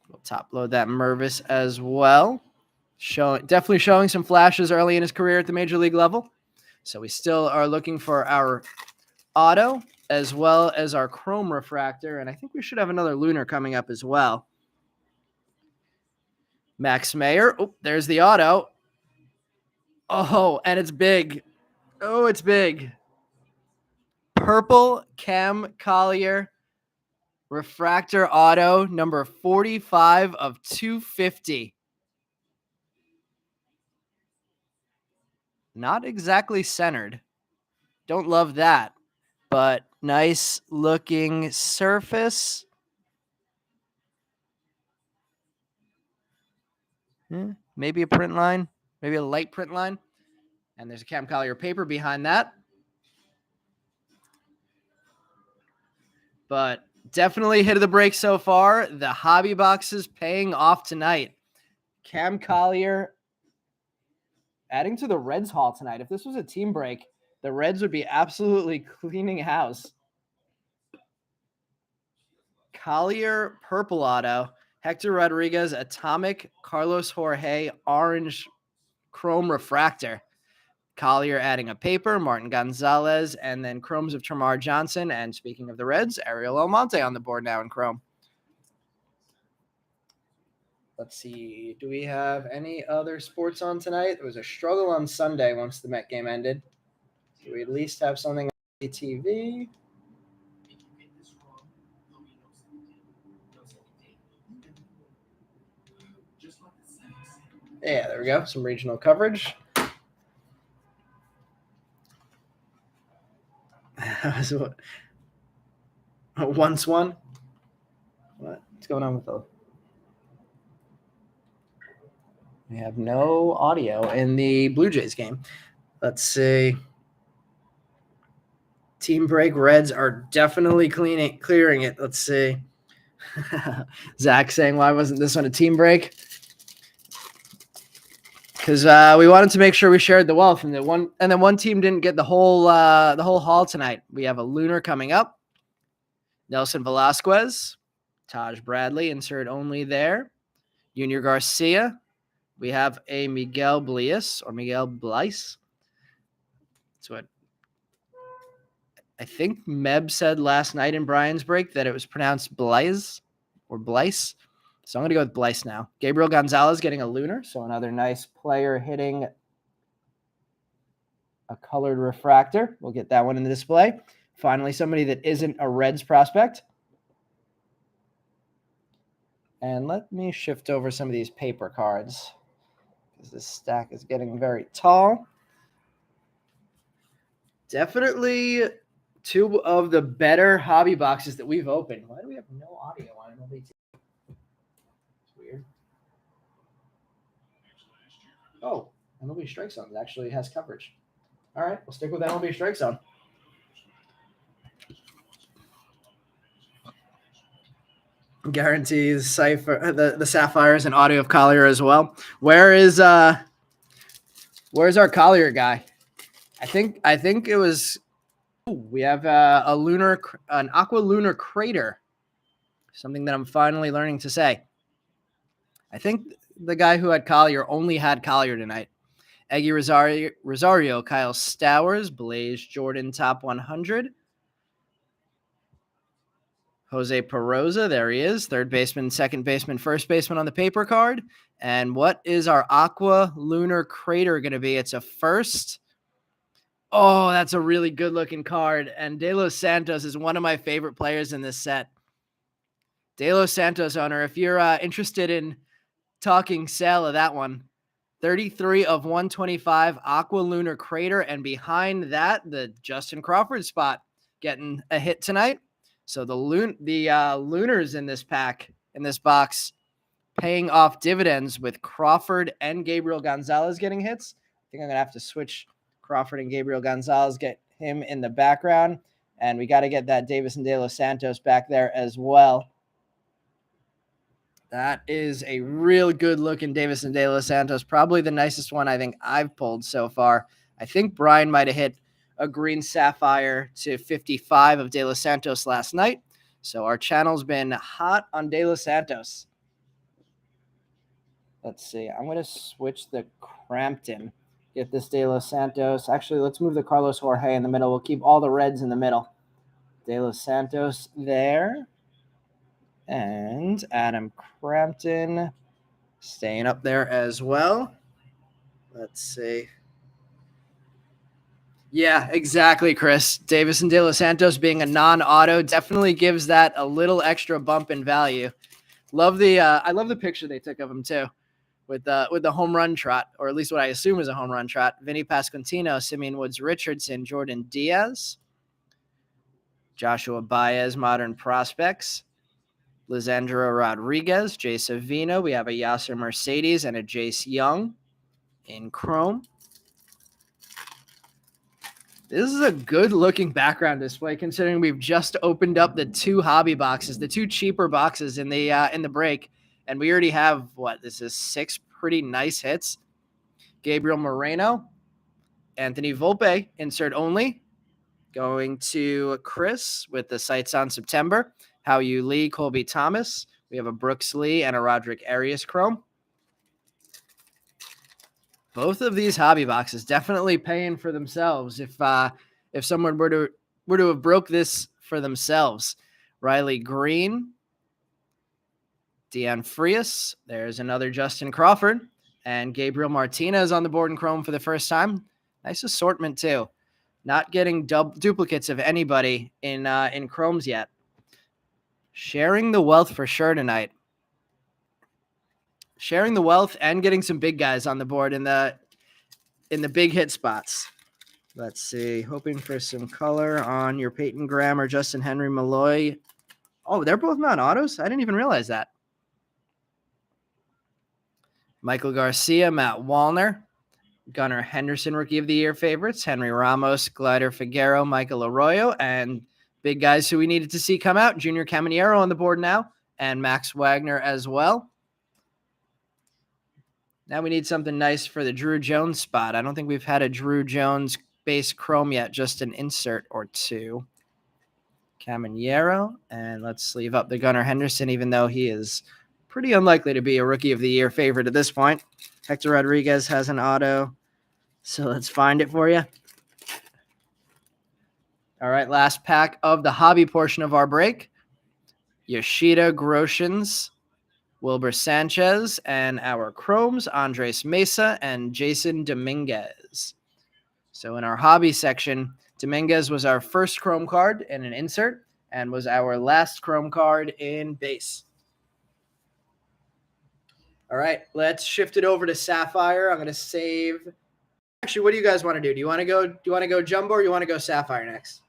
We'll top load that Mervis as well. Definitely showing some flashes early in his career at the major league level. So we still are looking for our auto as well as our chrome refractor, and I think we should have another lunar coming up as well. Max Mayer. Oh, there's the auto. Oh, and it's big. Oh, it's big. Purple Cam Collier refractor auto number 45 of 250. Not exactly centered. Don't love that, but nice looking surface. Maybe a print line, maybe a light print line. And there's a Cam Collier paper behind that. But definitely hit of the break so far. The hobby box is paying off tonight. Cam Collier adding to the Reds haul tonight. If this was a team break, the Reds would be absolutely cleaning house. Collier purple auto. Hector Rodriguez atomic. Carlos Jorge orange chrome refractor. Collier adding a paper, Martin Gonzalez, and then chromes of Termarr Johnson. And speaking of the Reds, Ariel Almonte on the board now in chrome. Let's see. Do we have any other sports on tonight? There was a struggle on Sunday once the Met game ended. Do we at least have something on the TV? Yeah, there we go. Some regional coverage. Once one. What's going on with the? We have no audio in the Blue Jays game. Let's see. Team break. Reds are definitely clearing it. Let's see. Zach saying, "Why wasn't this on a team break?" Because we wanted to make sure we shared the wealth, and then one team didn't get the whole haul tonight. We have a lunar coming up. Nelson Velasquez, Taj Bradley, insert only there. Junior Garcia. We have a Miguel Blies or Miguel Blies. That's what I think Meb said last night in Brian's break, that it was pronounced Blies or Blice. So I'm going to go with Blice now. Gabriel Gonzalez getting a lunar, so another nice player hitting a colored refractor. We'll get that one in the display. Finally, somebody that isn't a Reds prospect. And let me shift over some of these paper cards because this stack is getting very tall. Definitely two of the better hobby boxes that we've opened. Why do we have no audio on MLB TV? It's weird. Oh, MLB Strike Zone actually has coverage. All right, we'll stick with MLB Strike Zone. Guarantees Cypher the Sapphires and audio of Collier as well. Where's our Collier guy? I think it was. We have an aqua lunar crater. Something that I'm finally learning to say. I think the guy who had Collier only had Collier tonight. Eggy Rosario, Kyle Stowers, Blaze Jordan, top 100. Jose Peroza, there he is. Third baseman, second baseman, first baseman on the paper card. And what is our aqua lunar crater going to be? It's a first. Oh, that's a really good looking card. And De Los Santos is one of my favorite players in this set. De Los Santos owner, if you're interested in talking sale of that one, 33 of 125 aqua lunar crater. And behind that, the Justin Crawford spot getting a hit tonight. So the lunars in this pack, in this box, paying off dividends with Crawford and Gabriel Gonzalez getting hits. I think I'm going to have to switch Crawford and Gabriel Gonzalez, get him in the background. And we got to get that Davis and De Los Santos back there as well. That is a real good looking Davis and De Los Santos. Probably the nicest one I think I've pulled so far. I think Brian might have hit a green Sapphire to 55 of De Los Santos last night. So our channel's been hot on De Los Santos. Let's see. I'm going to switch the Crampton. Get this De Los Santos. Actually, let's move the Carlos Jorge in the middle. We'll keep all the Reds in the middle. De Los Santos there. And Adam Crampton staying up there as well. Let's see. Yeah, exactly, Chris. Davis and De Los Santos being a non-auto definitely gives that a little extra bump in value. I love the picture they took of him too, with the home run trot, or at least what I assume is a home run trot. Vinny Pasquantino, Simeon Woods Richardson, Jordan Diaz, Joshua Baez, modern prospects, Lisandro Rodriguez, Jay Savino. We have a Yasser Mercedes and a Jace Young in chrome. This is a good-looking background display, considering we've just opened up the two hobby boxes, the two cheaper boxes in the break, and we already have this is 6 pretty nice hits. Gabriel Moreno, Anthony Volpe, insert only, going to Chris with the sights on September. How You Lee, Colby Thomas. We have a Brooks Lee and a Roderick Arias chrome. Both of these hobby boxes definitely paying for themselves. If someone were to have broke this for themselves, Riley Green, Dean Frias. There's another Justin Crawford. And Gabriel Martinez on the board in Chrome for the first time. Nice assortment, too. Not getting duplicates of anybody in Chromes yet. Sharing the wealth for sure tonight. Sharing the wealth and getting some big guys on the board in the big hit spots. Let's see. Hoping for some color on your Peyton Graham or Justin Henry Malloy. Oh, they're both non-autos? I didn't even realize that. Michael Garcia, Matt Wallner, Gunnar Henderson, Rookie of the Year favorites, Henry Ramos, Glider Figueroa, Michael Arroyo, and big guys who we needed to see come out. Junior Caminero on the board now, and Max Wagner as well. Now we need something nice for the Drew Jones spot. I don't think we've had a Drew Jones base chrome yet, just an insert or two. Caminero, and let's sleeve up the Gunnar Henderson, even though he is pretty unlikely to be a Rookie of the Year favorite at this point. Hector Rodriguez has an auto, so let's find it for you. All right, last pack of the hobby portion of our break. Yoshida Groshans, Wilbur Sanchez, and our Chromes, Andres Mesa and Jason Dominguez. So in our hobby section, Dominguez was our first Chrome card in an insert and was our last Chrome card in base. All right, let's shift it over to Sapphire. I'm going to save. Actually, what do you guys want to do? Do you want to go jumbo or you want to go Sapphire next?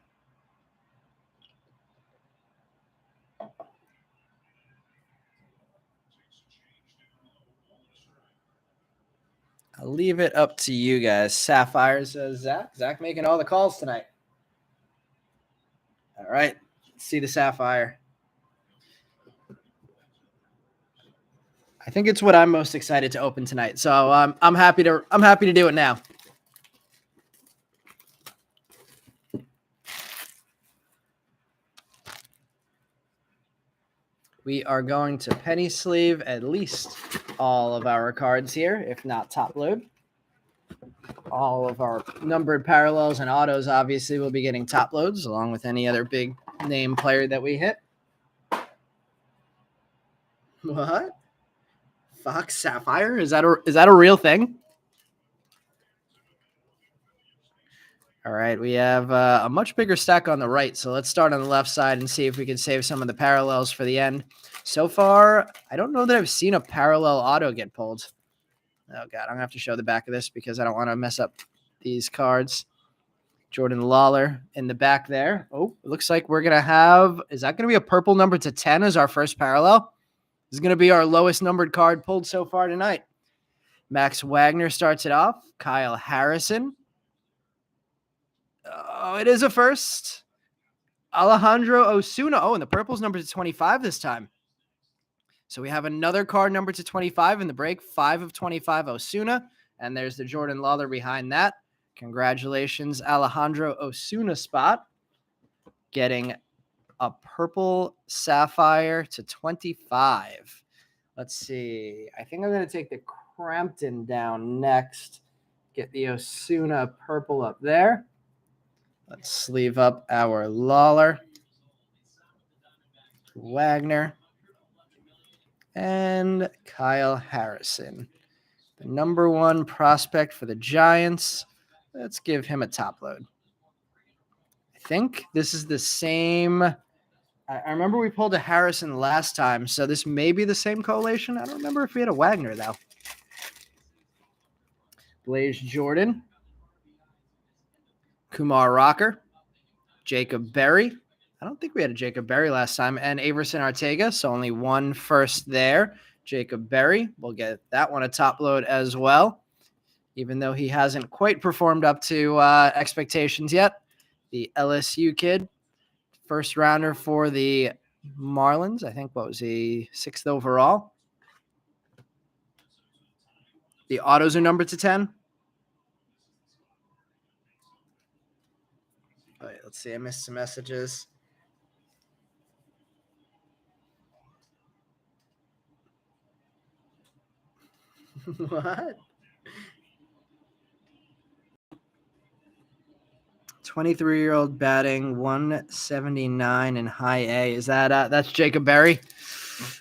I'll leave it up to you guys. Sapphire says Zach. Zach making all the calls tonight. All right, let's see the Sapphire. I think it's what I'm most excited to open tonight. So I'm happy to do it now. We are going to penny sleeve at least all of our cards here, if not top load. All of our numbered parallels and autos obviously will be getting top loads along with any other big name player that we hit. What? Fox Sapphire? Is that a real thing? All right, we have a much bigger stack on the right, so let's start on the left side and see if we can save some of the parallels for the end. So far, I don't know that I've seen a parallel auto get pulled. Oh, God, I'm going to have to show the back of this because I don't want to mess up these cards. Jordan Lawler in the back there. Oh, it looks like we're going to have – is that going to be a purple number to 10 as our first parallel? This is going to be our lowest numbered card pulled so far tonight. Max Wagner starts it off. Kyle Harrison. Oh, it is a first. Alejandro Osuna. Oh, and the purple's number to 25 this time. So we have another card number to 25 in the break. 5 of 25 Osuna. And there's the Jordan Lawler behind that. Congratulations, Alejandro Osuna spot. Getting a purple Sapphire to 25. Let's see. I think I'm going to take the Crampton down next. Get the Osuna purple up there. Let's sleeve up our Lawler, Wagner, and Kyle Harrison. The number one prospect for the Giants. Let's give him a top load. I think this is the same. I remember we pulled a Harrison last time, so this may be the same collation. I don't remember if we had a Wagner, though. Blaze Jordan. Kumar Rocker, Jacob Berry. I don't think we had a Jacob Berry last time. And Averson Arteaga, so only one first there. Jacob Berry, we'll get that one a top load as well, even though he hasn't quite performed up to expectations yet. The LSU kid, first rounder for the Marlins. I think, what was he, 6th overall? The autos are numbered to 10. Wait, let's see. I missed some messages. What? 23-year-old batting 179 in high A. Is that that's Jacob Berry?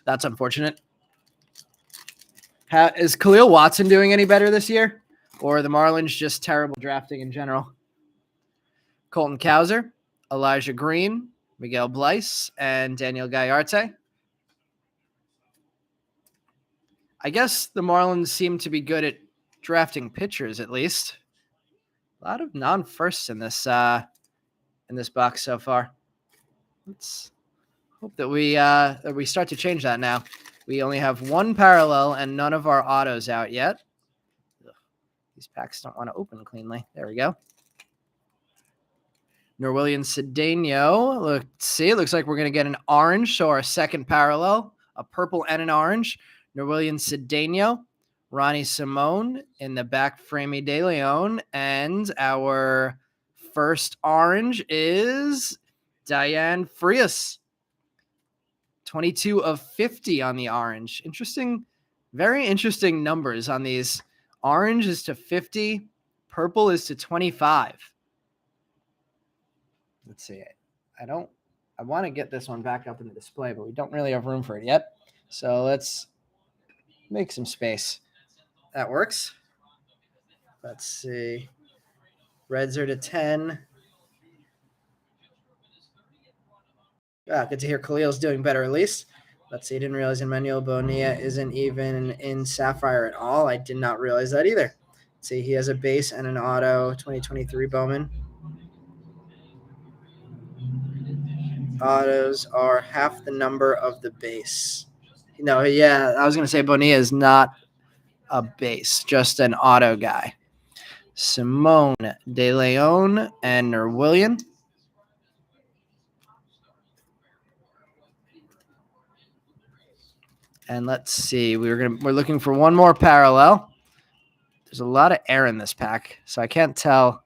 That's unfortunate. Is Khalil Watson doing any better this year? Or are the Marlins just terrible drafting in general? Colton Cowser, Elijah Green, Miguel Bleis, and Daniel Gallarte. I guess the Marlins seem to be good at drafting pitchers, at least. A lot of non-firsts in this box so far. Let's hope that we start to change that now. We only have one parallel and none of our autos out yet. Ugh, these packs don't want to open cleanly. There we go. Norwillian Cedeno. Let's see. It looks like we're going to get an orange. So our second parallel, a purple and an orange. Norwillian Cedeno. Ronnie Simone in the back, Framey De Leon. And our first orange is Diane Frias. 22 of 50 on the orange. Interesting, very interesting numbers on these. Orange is to 50. Purple is to 25. Let's see. I want to get this one back up in the display, but we don't really have room for it yet. So let's make some space. That works. Let's see. Reds are to 10. Good to hear Khalil's doing better at least. Let's see. I didn't realize Emmanuel Bonilla isn't even in Sapphire at all. I did not realize that either. Let's see. He has a base and an auto. 2023 Bowman. Autos are half the number of the base. No, yeah, I was going to say Bonilla is not a base, just an auto guy. Simone De Leon and Norwillian. And let's see, we're looking for one more parallel. There's a lot of air in this pack, so I can't tell.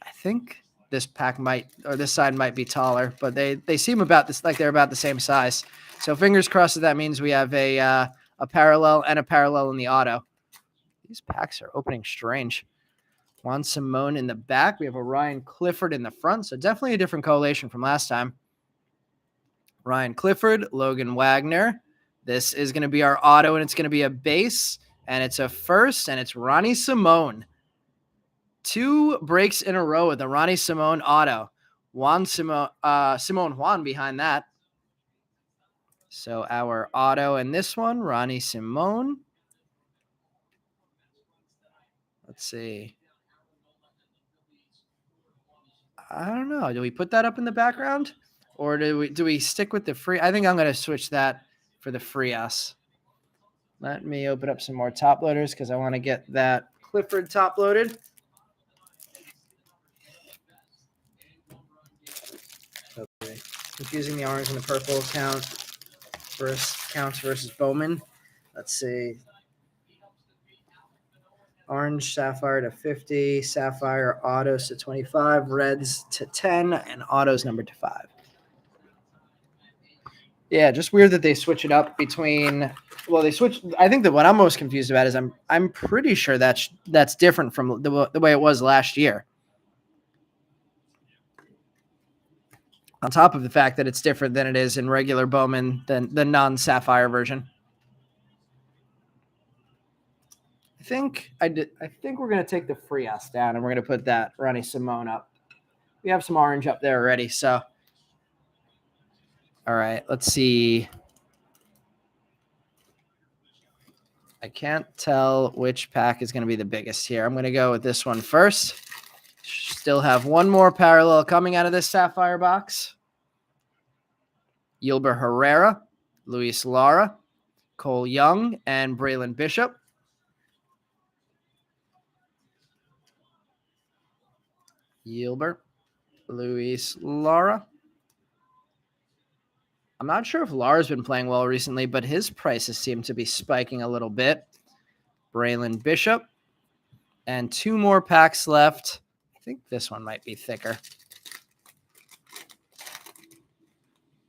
I think this pack this side might be taller, but they seem about this, like they're about the same size. So fingers crossed that means we have a parallel and a parallel in the auto. These packs are opening strange. Juan Simone in the back. We have a Ryan Clifford in the front, so definitely a different collation from last time. Ryan Clifford, Logan Wagner. This is going to be our auto, and it's going to be a base, and it's a first, and it's Ronnie Simone. 2 breaks in a row with the Ronnie Simone auto. Simone Juan behind that. So our auto in this one, Ronnie Simone. Let's see. I don't know. Do we put that up in the background? Or do we stick with the free? I think I'm going to switch that for the Frias. Let me open up some more top loaders because I want to get that Clifford top loaded. Okay. Confusing the orange and the purple counts versus Bowman. Let's see. Orange Sapphire to 50, Sapphire autos to 25, Reds to 10, and autos number to 5. Yeah, just weird that they switch it up between. Well, they switch. I think that what I'm most confused about is I'm pretty sure that's different from the way it was last year. On top of the fact that it's different than it is in regular Bowman than the non-Sapphire version. I think we're going to take the Frias down and we're going to put that Ronnie Simone up. We have some orange up there already, so. All right, let's see. I can't tell which pack is going to be the biggest here. I'm going to go with this one first. Still have one more parallel coming out of this Sapphire box. Yilber Herrera, Luis Lara, Cole Young, and Braylon Bishop. Yilber, Luis Lara. I'm not sure if Lara's been playing well recently, but his prices seem to be spiking a little bit. Braylon Bishop. And 2 more packs left. I think this one might be thicker.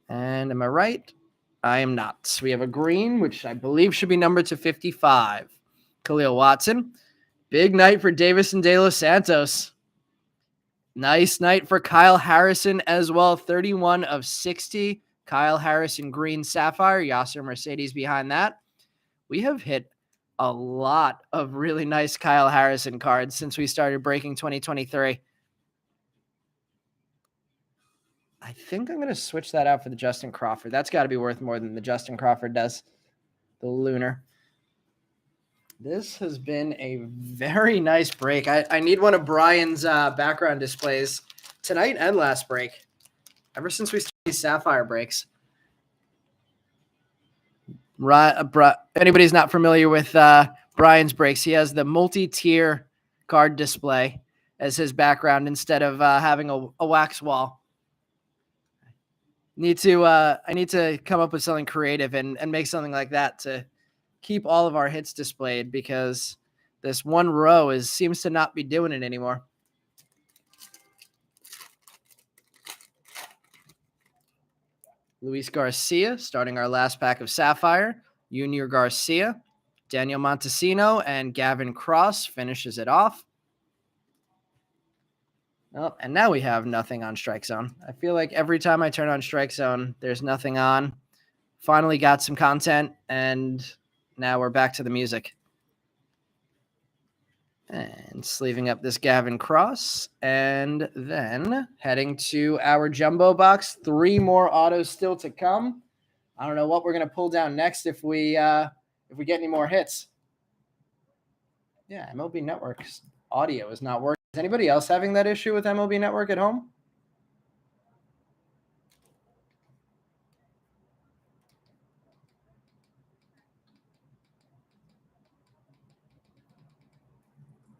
And am I right? I am not. We have a green, which I believe should be numbered to 55. Khalil Watson. Big night for Davis and De Los Santos. Nice night for Kyle Harrison as well. 31 of 60. Kyle Harrison, green Sapphire. Yasser Mercedes behind that. We have hit a lot of really nice Kyle Harrison cards since we started breaking 2023. I think I'm going to switch that out for the Justin Crawford. That's got to be worth more than the Justin Crawford does. The Lunar. This has been a very nice break. I need one of Brian's background displays tonight and last break. Ever since we started these Sapphire breaks. If anybody's not familiar with Brian's breaks, he has the multi-tier card display as his background instead of having a wax wall. I need to come up with something creative and make something like that to keep all of our hits displayed, because this one row seems to not be doing it anymore. Luis Garcia starting our last pack of Sapphire. Junior Garcia, Daniel Montesino, and Gavin Cross finishes it off. Oh, and now we have nothing on Strike Zone. I feel like every time I turn on Strike Zone, there's nothing on. Finally got some content, and now we're back to the music. And sleeving up this Gavin Cross, and then heading to our jumbo box. 3 more autos still to come. I don't know what we're gonna pull down next if we get any more hits. Yeah, MLB Network's audio is not working. Is anybody else having that issue with MLB Network at home?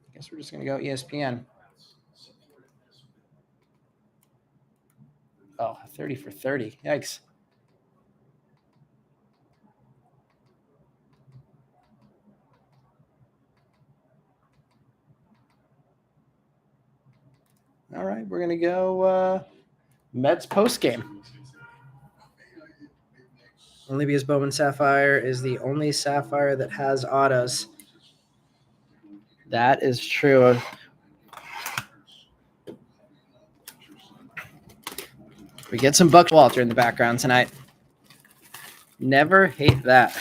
I guess we're just going to go ESPN. Oh, 30 for 30. Yikes. All right, we're going to go Mets postgame. Only because Bowman Sapphire is the only Sapphire that has autos. That is true. We get some Buck Walter in the background tonight. Never hate that.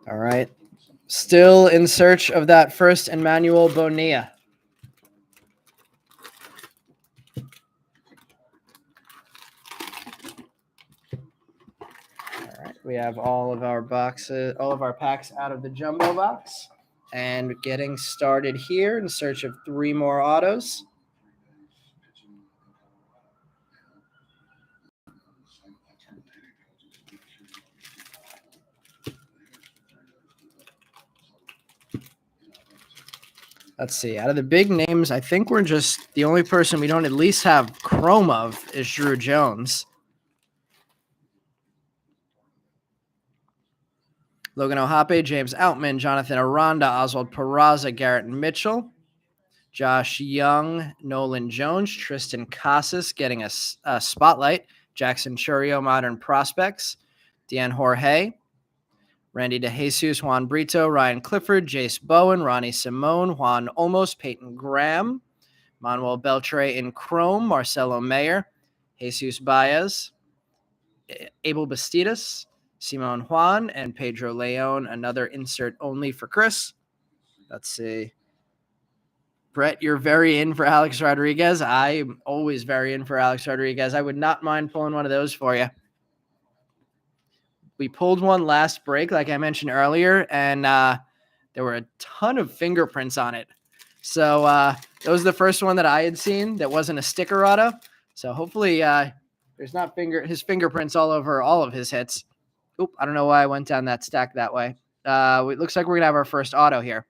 All right. Still in search of that first Emmanuel Bonilla. All right. We have all of our packs out of the jumbo box. And getting started here in search of 3 more autos. Let's see. Out of the big names, I think we're just the only person we don't at least have chrome of is Drew Jones. Logan Ohape, James Outman, Jonathan Aranda, Oswald Peraza, Garrett Mitchell, Josh Young, Nolan Jones, Tristan Casas getting a spotlight, Jackson Churio, Modern Prospects, Dean Jorge, Randy DeJesus, Juan Brito, Ryan Clifford, Jace Bowen, Ronnie Simone, Juan Olmos, Peyton Graham, Manuel Beltre in Chrome, Marcelo Mayer, Jesus Baez, Abel Bastidas, Simon Juan, and Pedro Leon. Another insert only for Chris. Let's see. Brett, you're very in for Alex Rodriguez. I'm always very in for Alex Rodriguez. I would not mind pulling one of those for you. We pulled one last break, like I mentioned earlier, and there were a ton of fingerprints on it. So that was the first one that I had seen that wasn't a sticker auto. So hopefully there's not his fingerprints all over all of his hits. Oop, I don't know why I went down that stack that way. It looks like we're going to have our first auto here.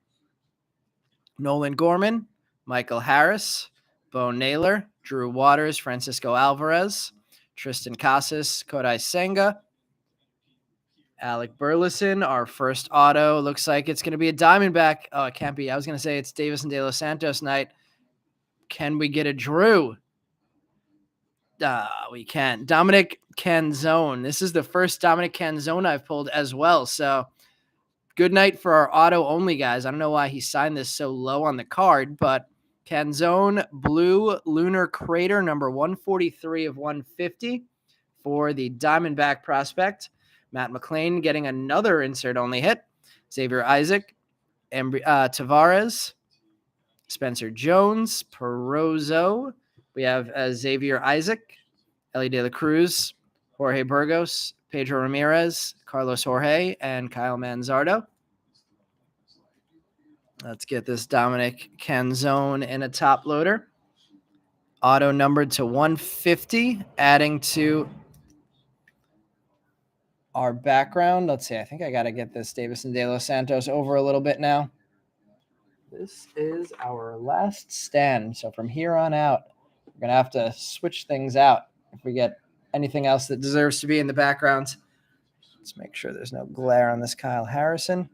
Nolan Gorman, Michael Harris, Bo Naylor, Drew Waters, Francisco Alvarez, Tristan Casas, Kodai Senga, Alec Burleson, our first auto. Looks like it's going to be a Diamondback. Oh, it can't be. I was going to say it's Davis and De Los Santos night. Can we get a Drew? We can. Dominic Canzone. This is the first Dominic Canzone I've pulled as well. So good night for our auto only guys. I don't know why he signed this so low on the card, but Canzone Blue Lunar Crater number 143 of 150. for the Diamondback prospect. Matt McLean getting another insert-only hit. Xavier Isaac, Tavares, Spencer Jones, Perozzo. We have Xavier Isaac, Ellie De La Cruz, Jorge Burgos, Pedro Ramirez, Carlos Jorge, and Kyle Manzardo. Let's get this Dominic Canzone in a top loader. Auto numbered to 150, adding to our background. Let's see. I think I got to get this Davison De Los Santos over a little bit now. This is our last stand. So from here on out, we're going to have to switch things out if we get anything else that deserves to be in the background. Let's make sure there's no glare on this Kyle Harrison.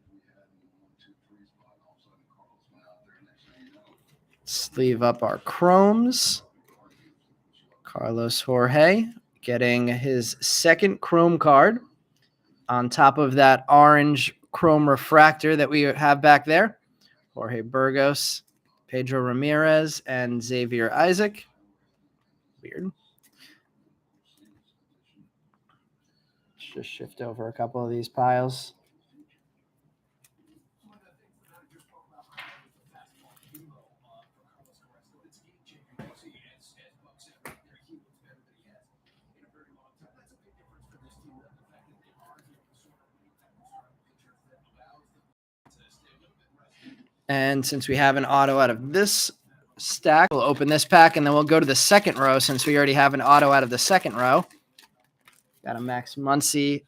Sleeve up our chromes. Carlos Jorge getting his second chrome card on top of that orange chrome refractor that we have back there. Jorge Burgos, Pedro Ramirez, and Xavier Isaac. Weird. Let's just shift over a couple of these piles. And since we have an auto out of this stack, we'll open this pack, and then we'll go to the second row since we already have an auto out of the second row. Got a Max Muncy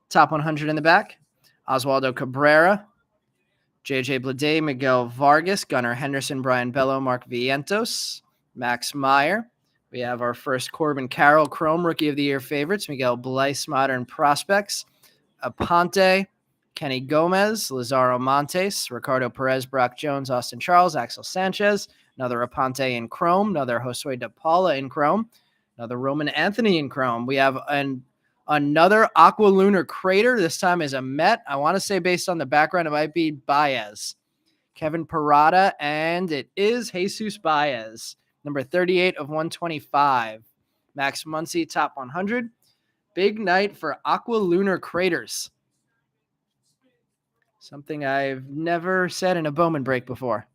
top 100 in the back. Oswaldo Cabrera, JJ Bleday, Miguel Vargas, Gunnar Henderson, Brian Bello, Mark Vientos, Max Meyer. We have our first Corbin Carroll Chrome Rookie of the Year favorites, Miguel Blyce Modern Prospects, Aponte, Kenny Gomez, Lazaro Montes, Ricardo Perez, Brock Jones, Austin Charles, Axel Sanchez, another Aponte in Chrome, another Josue De Paula in Chrome, another Roman Anthony in Chrome. We have another Aqua Lunar Crater. This time is a Met. I want to say based on the background, it might be Baez. Kevin Parada, and it is Jesus Baez, number 38 of 125. Max Muncy, top 100. Big night for Aqua Lunar Craters. Something I've never said in a Bowman break before.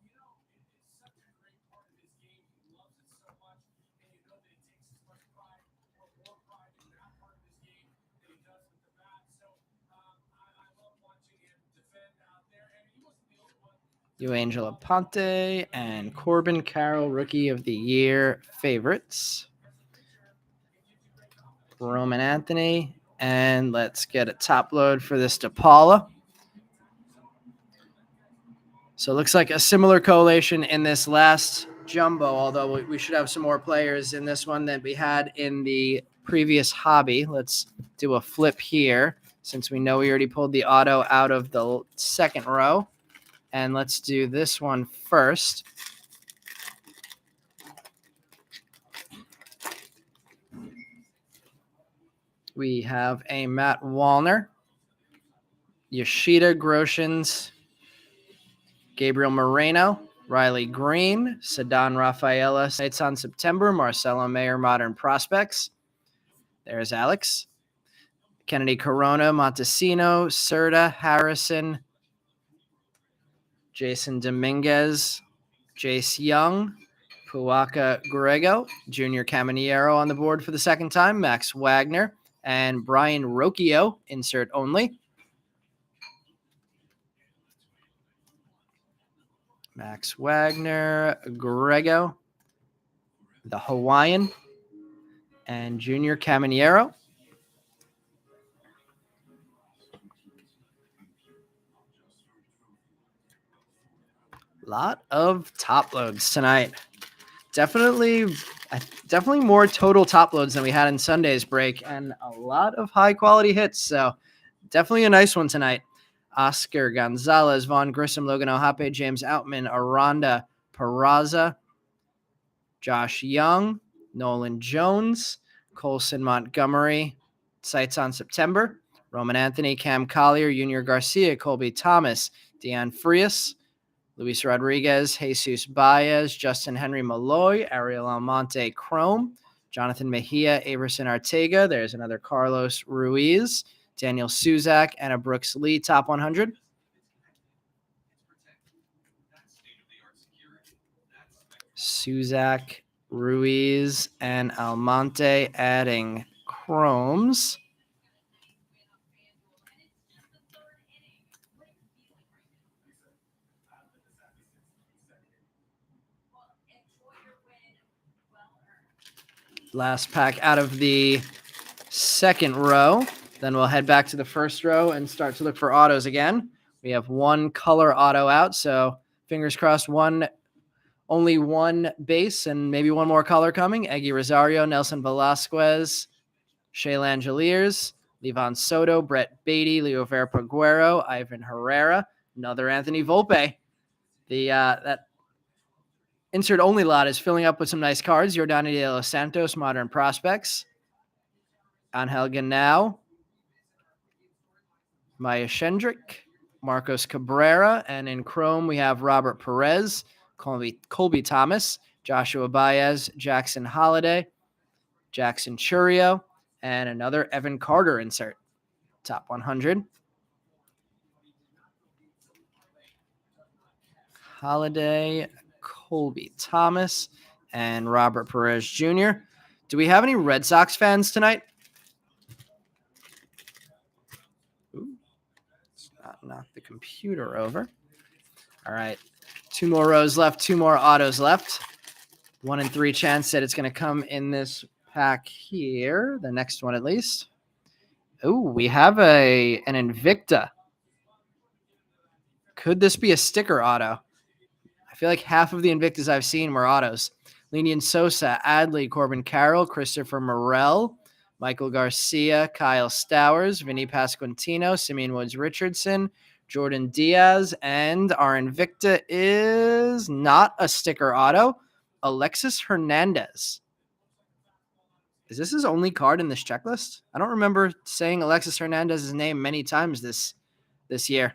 Euangel Aponte and Corbin Carroll, Rookie of the Year favorites. Roman Anthony, and let's get a top load for this De Paula. So it looks like a similar collation in this last jumbo, although we should have some more players in this one than we had in the previous hobby. Let's do a flip here since we know we already pulled the auto out of the second row. And let's do this one first. We have a Matt Wallner, Yoshida Groshans, Gabriel Moreno, Riley Green, Sedan Rafaela, Sights on September, Marcelo Mayer, Modern Prospects. There's Alex. Kennedy Corona, Montesino, Serta, Harrison, Jason Dominguez, Jace Young, Puaka Grego, Junior Caminero on the board for the second time, Max Wagner, and Brian Rocchio, insert only. Max Wagner, Grego, the Hawaiian, and Junior Caminero. Lot of top loads tonight. Definitely more total top loads than we had in Sunday's break, and a lot of high quality hits. So definitely a nice one tonight. Oscar Gonzalez, Vaughn Grissom, Logan Ohape, James Outman, Aranda Peraza, Josh Young, Nolan Jones, Colson Montgomery, Sights on September, Roman Anthony, Cam Collier, Junior Garcia, Colby Thomas, Deon Frias, Luis Rodriguez, Jesus Baez, Justin Henry Malloy, Ariel Almonte Chrome, Jonathan Mejia, Averson Arteaga. There's another Carlos Ruiz, Daniel Suzak, and a Brooks Lee top 100. Suzak, Ruiz, and Almonte adding chromes. Last pack out of the second row. Then we'll head back to the first row and start to look for autos again. We have one color auto out, so fingers crossed only one base and maybe one more color coming. Eggy Rosario, Nelson Velasquez, Shea Langeliers, Levon Soto, Brett Beatty, Leo Verpaguero, Ivan Herrera, another Anthony Volpe. That insert only lot is filling up with some nice cards. Yordani de los Santos, Modern Prospects. Angel Ganao, Maya Shendrick, Marcos Cabrera, and in chrome we have Robert Perez, Colby Thomas, Joshua Baez, Jackson Holiday, Jackson Churio, and another Evan Carter insert. Top 100. Holiday, Colby Thomas, and Robert Perez Jr. Do we have any Red Sox fans tonight? Ooh, knock the computer over. All right. 2 more rows left, 2 more autos left. 1 in 3 chance that it's going to come in this pack here. The next one, at least. Oh, we have an Invicta. Could this be a sticker auto? I feel like half of the Invictas I've seen were autos. Lenian Sosa, Adley, Corbin Carroll, Christopher Morel, Michael Garcia, Kyle Stowers, Vinny Pasquantino, Simeon Woods Richardson, Jordan Diaz, and our Invicta is not a sticker auto. Alexis Hernandez. Is this his only card in this checklist? I don't remember saying Alexis Hernandez's name many times this year.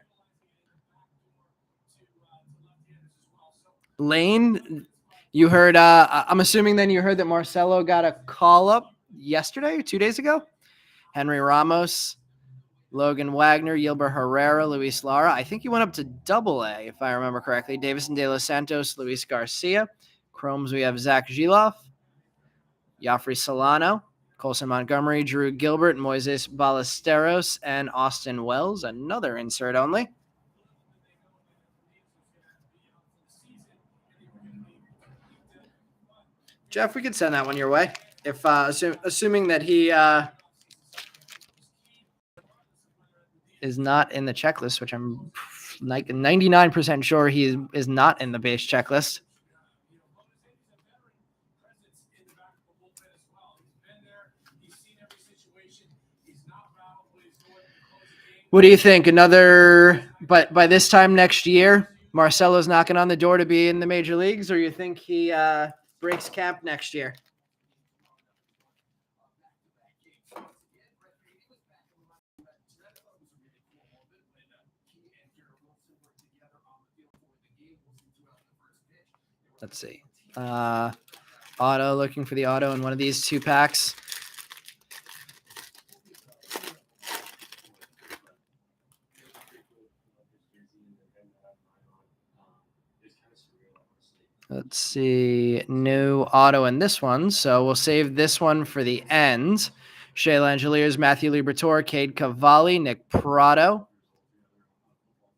Lane, you heard, I'm assuming then you heard that Marcelo got a call up yesterday or 2 days ago. Henry Ramos, Logan Wagner, Yilber Herrera, Luis Lara. I think he went up to AA, if I remember correctly. Davison De Los Santos, Luis Garcia. Chromes, we have Zach Giloff, Joffrey Solano, Colson Montgomery, Drew Gilbert, Moises Ballesteros, and Austin Wells. Another insert only. Jeff, we could send that one your way. If assuming that he is not in the checklist, which I'm like 99% sure he is not in the base checklist. What do you think? But by this time next year, Marcelo's knocking on the door to be in the major leagues, or you think he breaks camp next year? Let's see. Auto, looking for the auto in one of these 2 packs. Let's see. New auto in this one. So we'll save this one for the end. Shea Langeliers, Matthew Liberatore, Cade Cavalli, Nick Prado,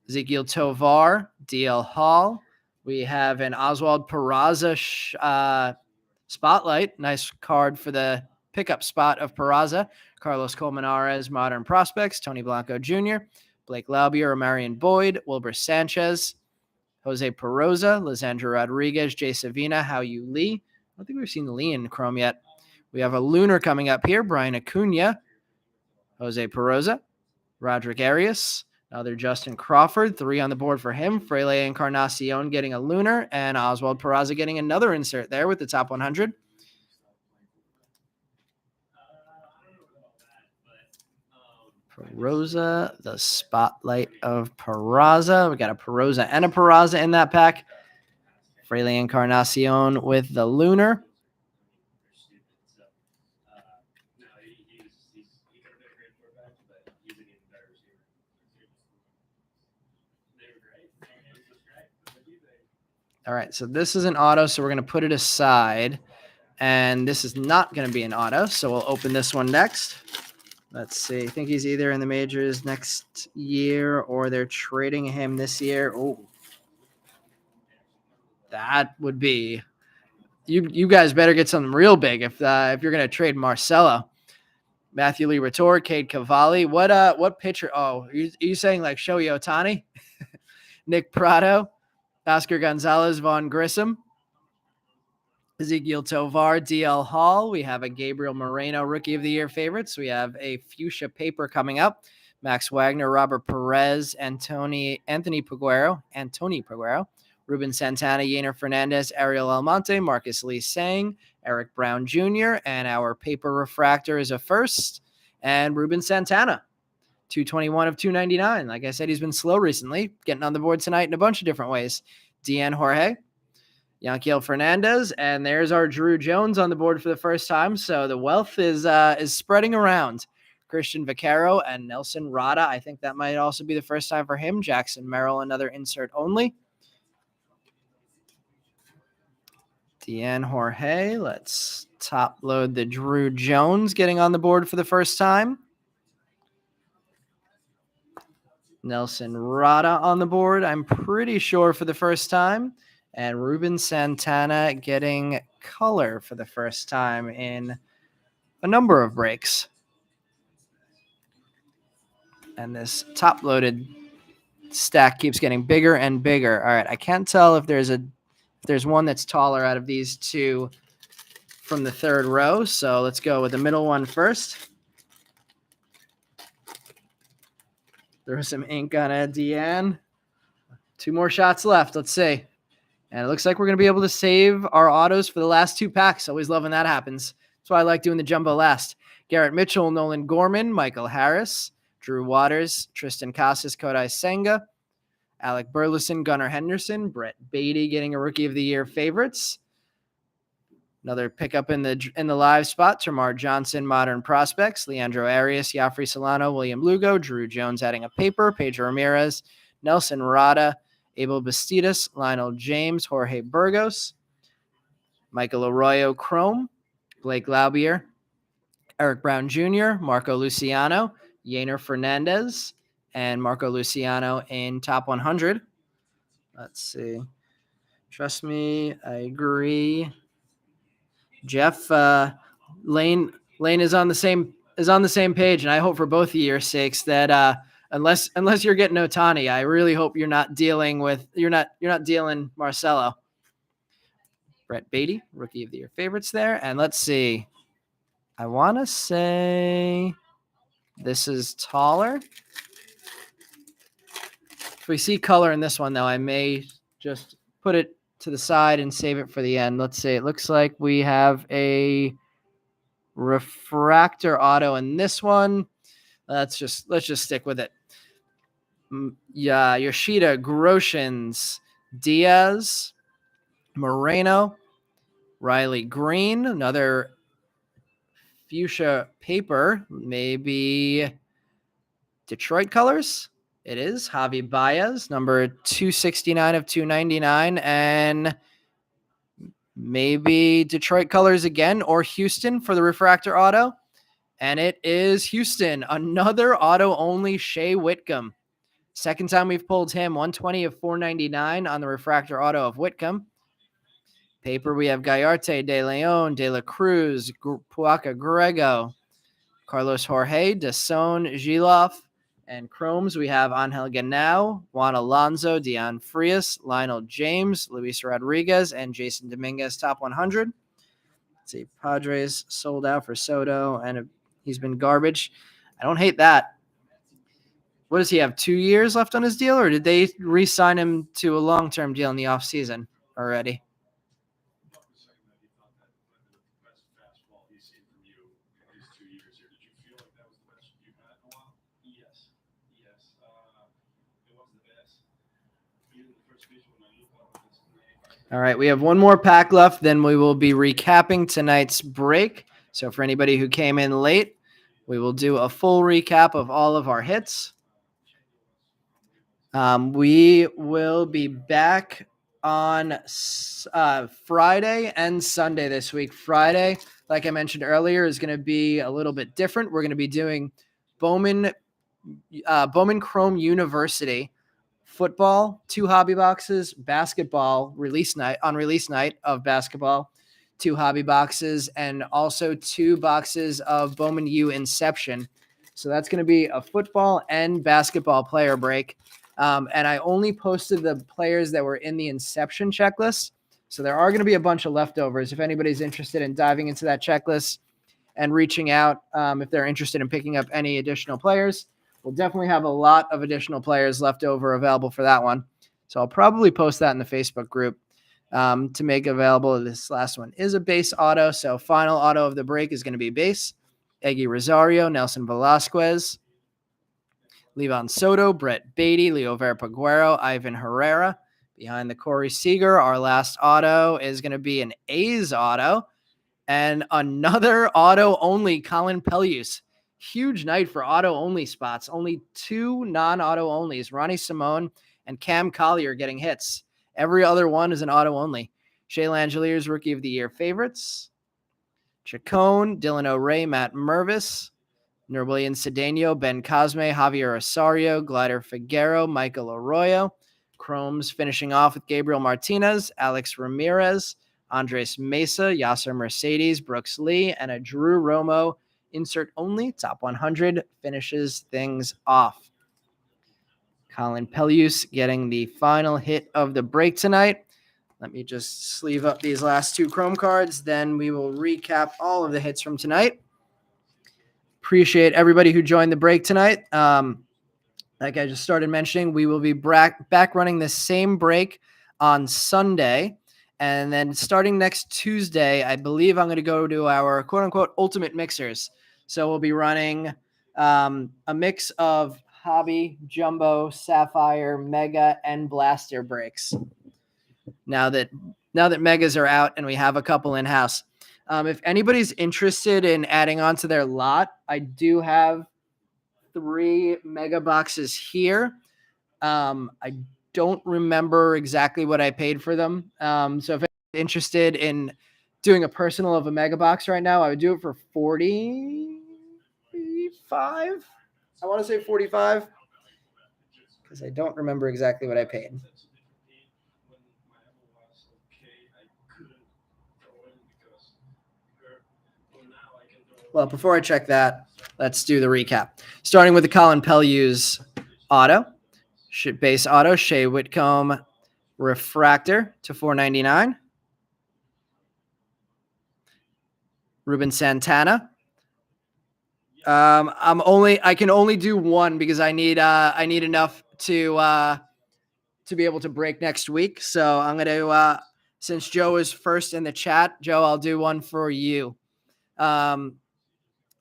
Ezekiel Tovar, DL Hall. We have an Oswald Peraza spotlight. Nice card for the pickup spot of Peraza. Carlos Colmenares, Modern Prospects. Tony Blanco Jr., Blake Laubier, Marion Boyd, Wilbur Sanchez, Jose Peroza, Lisandro Rodriguez, Jay Savina, Hao Yu Lee. I don't think we've seen the Lee in chrome yet. We have a Lunar coming up here. Brian Acuna, Jose Peroza, Roderick Arias, another Justin Crawford, 3 on the board for him. Frele Encarnacion getting a Lunar, and Oswald Peraza getting another insert there with the top 100. Peroza, the spotlight of Peraza. We got a Peroza and a Peraza in that pack. Frele Encarnacion with the Lunar. All right, so this is an auto, so we're going to put it aside. And this is not going to be an auto, so we'll open this one next. Let's see. I think he's either in the majors next year or they're trading him this year. Oh, that would be you guys better get something real big if you're going to trade Marcelo. Matthew Lee Retore, Cade Cavalli. What pitcher? Oh, are you saying like Shohei Ohtani? Nick Prado, Oscar Gonzalez, Vaughn Grissom, Ezekiel Tovar, DL Hall. We have a Gabriel Moreno Rookie of the Year favorites. We have a Fuchsia Paper coming up. Max Wagner, Robert Perez, Anthony Paguero, Ruben Santana, Yener Fernandez, Ariel Almonte, Marcus Lee Sang, Eric Brown Jr., and our paper refractor is a first, and Ruben Santana, 221 of 299. Like I said, he's been slow recently, getting on the board tonight in a bunch of different ways. Deanne Jorge, Yanquiel Fernandez, and there's our Drew Jones on the board for the first time. So the wealth is spreading around. Christian Vaccaro and Nelson Rada. I think that might also be the first time for him. Jackson Merrill, another insert only. Deanne Jorge. Let's top load the Drew Jones getting on the board for the first time. Nelson Rada on the board, I'm pretty sure, for the first time. And Ruben Santana getting color for the first time in a number of breaks. And this top-loaded stack keeps getting bigger and bigger. All right, I can't tell if there's one that's taller out of these two from the third row. So let's go with the middle one first. There was some ink on it, Deanne. 2 more shots left. Let's see. And it looks like we're going to be able to save our autos for the last 2 packs. Always love when that happens. That's why I like doing the jumbo last. Garrett Mitchell, Nolan Gorman, Michael Harris, Drew Waters, Tristan Casas, Kodai Senga, Alec Burleson, Gunnar Henderson, Brett Beatty getting a Rookie of the Year favorites. Another pickup in the live spot, Termarr Johnson, Modern Prospects, Leandro Arias, Yafri Solano, William Lugo, Drew Jones adding a paper, Pedro Ramirez, Nelson Rada, Abel Bastidas, Lionel James, Jorge Burgos, Michael Arroyo Chrome, Blake Laubier, Eric Brown Jr., Marco Luciano, Yener Fernandez, and Marco Luciano in top 100. Let's see. Trust me, I agree. Jeff, Lane is on the same page, and I hope for both of your sakes that unless you're getting Ohtani, I really hope you're not dealing Marcelo. Brett Beatty, Rookie of the Year favorites there, and let's see. I want to say this is taller. If we see color in this one, though, I may just put it to the side and save it for the end. Let's see. It looks like we have a refractor auto in this one. Let's just stick with it. Yeah, Yoshida, Groshans, Diaz, Moreno, Riley Green, another fuchsia paper, maybe Detroit colors. It is Javi Baez, number 269 of 299, and maybe Detroit colors again, or Houston for the refractor auto. And it is Houston, another auto-only Shea Whitcomb. Second time we've pulled him, 120 of 499 on the refractor auto of Whitcomb. Paper, we have Gallarte, De Leon, De La Cruz, Puaca Grego, Carlos Jorge, Dasson, Giloff, and Chromes, we have Angel Ganao, Juan Alonso, Dion Frias, Lionel James, Luis Rodriguez, and Jason Dominguez, top 100. Let's see, Padres sold out for Soto, and he's been garbage. I don't hate that. What does he have, 2 years left on his deal, or did they re-sign him to a long-term deal in the offseason already? All right, we have one more pack left, then we will be recapping tonight's break. So for anybody who came in late, we will do a full recap of all of our hits. We will be back on Friday and Sunday this week. Friday, like I mentioned earlier, is going to be a little bit different. We're going to be doing Bowman Chrome University football, 2 hobby boxes, basketball release night of basketball, 2 hobby boxes, and also 2 boxes of Bowman U Inception. So that's going to be a football and basketball player break. And I only posted the players that were in the Inception checklist. So there are going to be a bunch of leftovers. If anybody's interested in diving into that checklist and reaching out, if they're interested in picking up any additional players, we'll definitely have a lot of additional players left over available for that one. So I'll probably post that in the Facebook group to make available. This last one is a base auto. So final auto of the break is going to be base. Eggy Rosario, Nelson Velasquez, Levon Soto, Brett Beatty, Leo Verpaguero, Ivan Herrera. Behind the Corey Seager, our last auto is going to be an A's auto. And another auto only, Colin Pellius. Huge night for auto only spots. Only 2 non-auto onlys, Ronnie Simone and Cam Collier getting hits. Every other one is an auto only. Shea Langelier's Rookie of the Year favorites. Chacon, Dylan O'Ray, Matt Mervis, Norbilian Cedeno, Ben Cosme, Javier Osorio, Glider Figueroa, Michael Arroyo. Chromes finishing off with Gabriel Martinez, Alex Ramirez, Andres Mesa, Yasser Mercedes, Brooks Lee, and a Drew Romo insert only. Top 100 finishes things off. Colin Pellius getting the final hit of the break tonight. Let me just sleeve up these last 2 Chrome cards. Then we will recap all of the hits from tonight. Appreciate everybody who joined the break tonight. Like I just started mentioning, we will be back running the same break on Sunday. And then starting next Tuesday, I believe I'm going to go to our quote-unquote ultimate mixers. So we'll be running a mix of hobby, jumbo, sapphire, mega, and blaster breaks. Now that megas are out and we have a couple in-house. If anybody's interested in adding on to their lot, I do have 3 mega boxes here. I don't remember exactly what I paid for them. So if you're interested in doing a personal of a mega box right now, I would do it for $45. I want to say 45 because I don't remember exactly what I paid. Well, before I check that, let's do the recap. Starting with the Colin Pellius auto. Base auto, Shea Whitcomb refractor to $4.99. Ruben Santana. I can only do 1 because I need enough to be able to break next week. So I'm going to since Joe is first in the chat, Joe, I'll do 1 for you.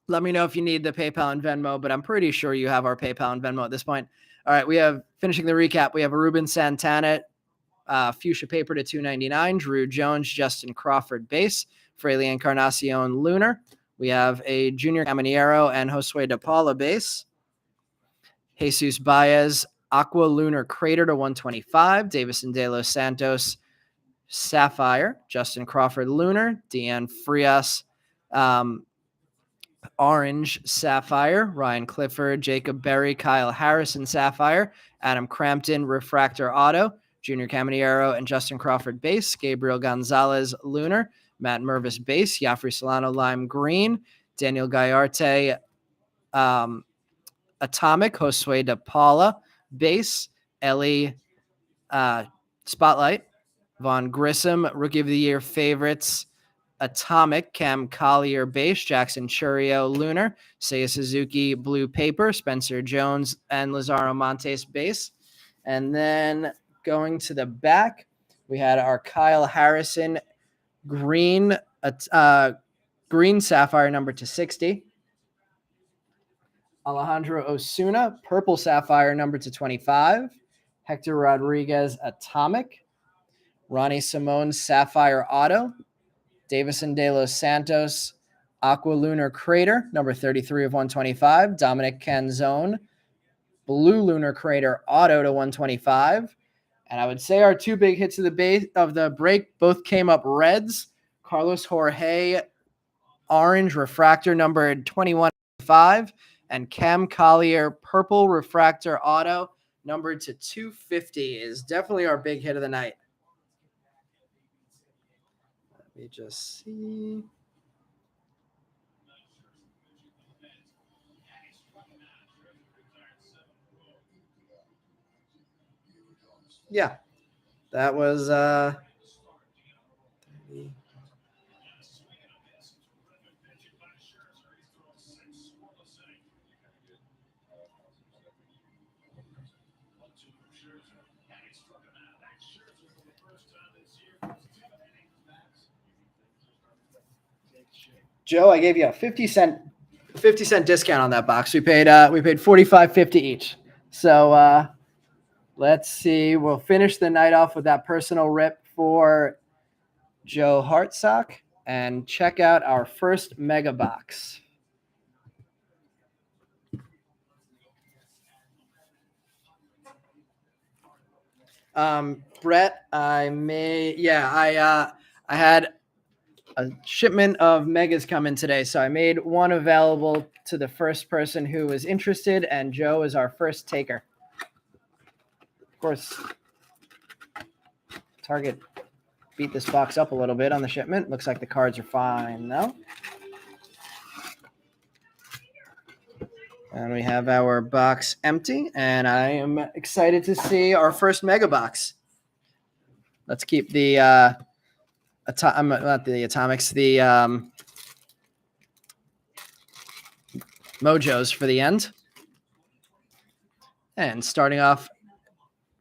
Let me know if you need the PayPal and Venmo, but I'm pretty sure you have our PayPal and Venmo at this point. All right, we have, finishing the recap, we have a Ruben Santana, fuchsia paper to $2.99, Drew Jones, Justin Crawford base, Fraley Encarnacion Lunar. We have a Junior Caminero and Josue De Paula base. Jesus Baez, Aqua Lunar Crater to $125, Davison De Los Santos, Sapphire, Justin Crawford Lunar, Deanne Frias, Orange Sapphire, Ryan Clifford, Jacob Berry, Kyle Harrison Sapphire, Adam Crampton Refractor Auto, Junior Caminero and Justin Crawford base, Gabriel Gonzalez Lunar, Matt Mervis base, Yafri Solano Lime Green, Daniel Gallarte Atomic, Josue De Paula base, Ellie Spotlight, Vaughn Grissom Rookie of the Year favorites, Atomic, Cam Collier base, Jackson Churio Lunar, Seiya Suzuki Blue Paper, Spencer Jones and Lazaro Montes base. And then going to the back, we had our Kyle Harrison green sapphire number to 60. Alejandro Osuna, purple sapphire number to 25. Hector Rodriguez Atomic. Ronnie Simone Sapphire Auto. Davison De Los Santos, Aqua Lunar Crater, number 33 of 125. Dominic Canzone, Blue Lunar Crater Auto to 125. And I would say our two big hits of the break both came up reds. Carlos Jorge, orange refractor numbered 21.5, and Cam Collier, purple refractor auto numbered to 250 is definitely our big hit of the night. Let me just see. Yeah, that was Joe, I gave you a 50-cent discount on that box. We paid $45.50 each. So let's see. We'll finish the night off with that personal rip for Joe Hartsock and check out our first mega box. Brett, I had a shipment of megas come in today, so I made one available to the first person who was interested, and Joe is our first taker. Of course, Target beat this box up a little bit on the shipment. Looks like the cards are fine though. And we have our box empty, and I am excited to see our first mega box. Let's keep the not the atomics, the mojos for the end. And starting off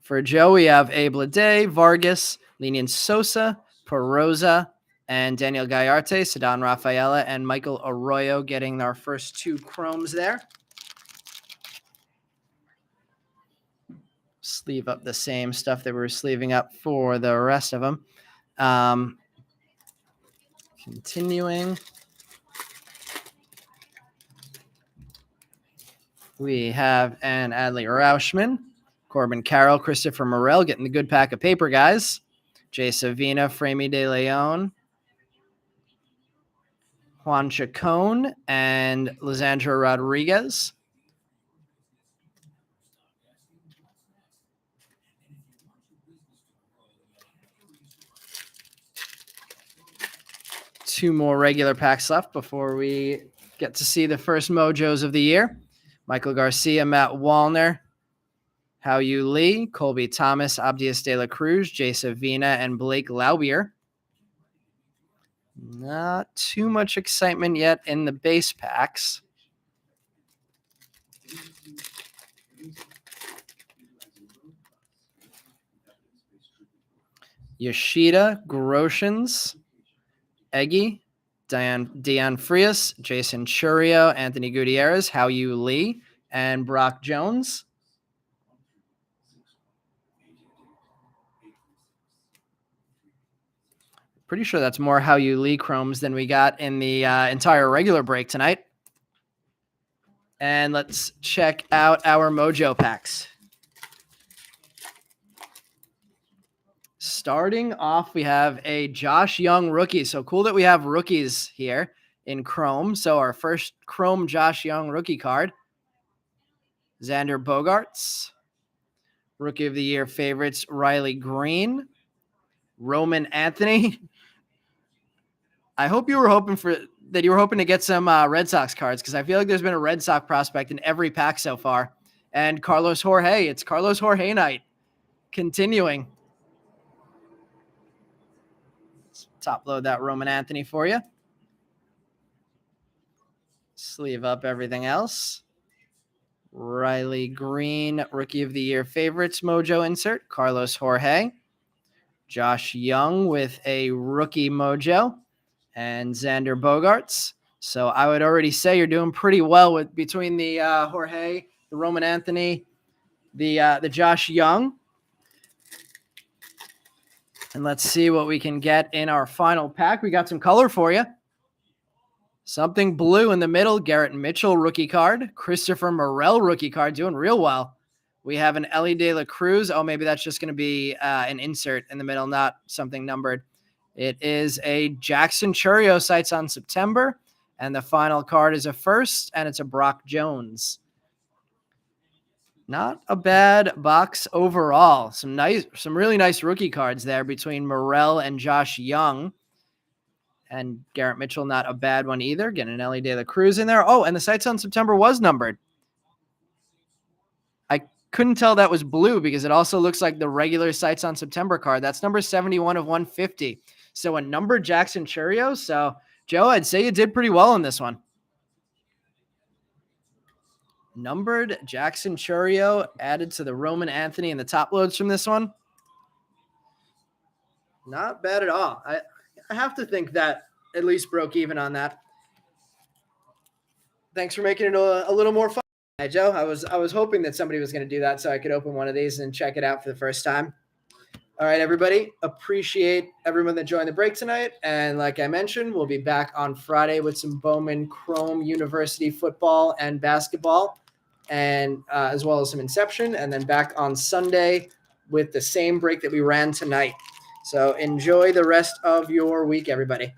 for Joe, we have Abe Lade, Vargas, Lenian Sosa, Perosa, and Daniel Gallarte, Cedon Rafaela, and Michael Arroyo getting our first two chromes there. Sleeve up the same stuff that we're sleeving up for the rest of them. Continuing. We have an Adley Rauschman, Corbin Carroll, Christopher Morel getting the good pack of paper, guys. Jay Savina, Framey De Leon, Juan Chacon, and Lisandro Rodriguez. Two more regular packs left before we get to see the first mojos of the year. Michael Garcia, Matt Wallner, Hao Yu Lee, Colby Thomas, Abdias De La Cruz, Jay Savina, and Blake Laubier. Not too much excitement yet in the base packs. Yoshida, Groshans, Eggy, Dion Frias, Jason Churio, Anthony Gutierrez, Hao Yu Lee, and Brock Jones. Pretty sure that's more Hao Yu Lee chromes than we got in the entire regular break tonight. And let's check out our mojo packs. Starting off, we have a Josh Young rookie. So cool that we have rookies here in chrome. So our first chrome Josh Young rookie card. Xander Bogaerts. Rookie of the Year favorites, Riley Green. Roman Anthony. I hope you were hoping to get some Red Sox cards, because I feel like there's been a Red Sox prospect in every pack so far. And Carlos Jorge. It's Carlos Jorge night. Continuing. Let's top load that Roman Anthony for you. Sleeve up everything else. Riley Green, Rookie of the Year favorites, mojo insert. Carlos Jorge. Josh Young with a rookie mojo. And Xander Bogaerts. So I would already say you're doing pretty well with between the Jorge, the Roman Anthony, the Josh Young. And let's see what we can get in our final pack. We got some color for you. Something blue in the middle. Garrett Mitchell rookie card. Christopher Morel rookie card, doing real well. We have an Ellie De La Cruz. Oh, maybe that's just going to be an insert in the middle, not something numbered. It is a Jackson Churio sights on September. And the final card is a first, and it's a Brock Jones. Not a bad box overall. Some really nice rookie cards there between Morrell and Josh Young. And Garrett Mitchell, not a bad one either. Getting an Ellie De La Cruz in there. Oh, and the sights on September was numbered. I couldn't tell that was blue because it also looks like the regular sights on September card. That's number 71 of 150. So a numbered Jackson Churio. So, Joe, I'd say you did pretty well in this one. Numbered Jackson Churio added to the Roman Anthony and the top loads from this one. Not bad at all. I have to think that at least broke even on that. Thanks for making it a little more fun, Joe. I was hoping that somebody was going to do that so I could open one of these and check it out for the first time. All right, everybody. Appreciate everyone that joined the break tonight. And like I mentioned, we'll be back on Friday with some Bowman Chrome University football and basketball, and as well as some Inception, and then back on Sunday with the same break that we ran tonight. So enjoy the rest of your week, everybody.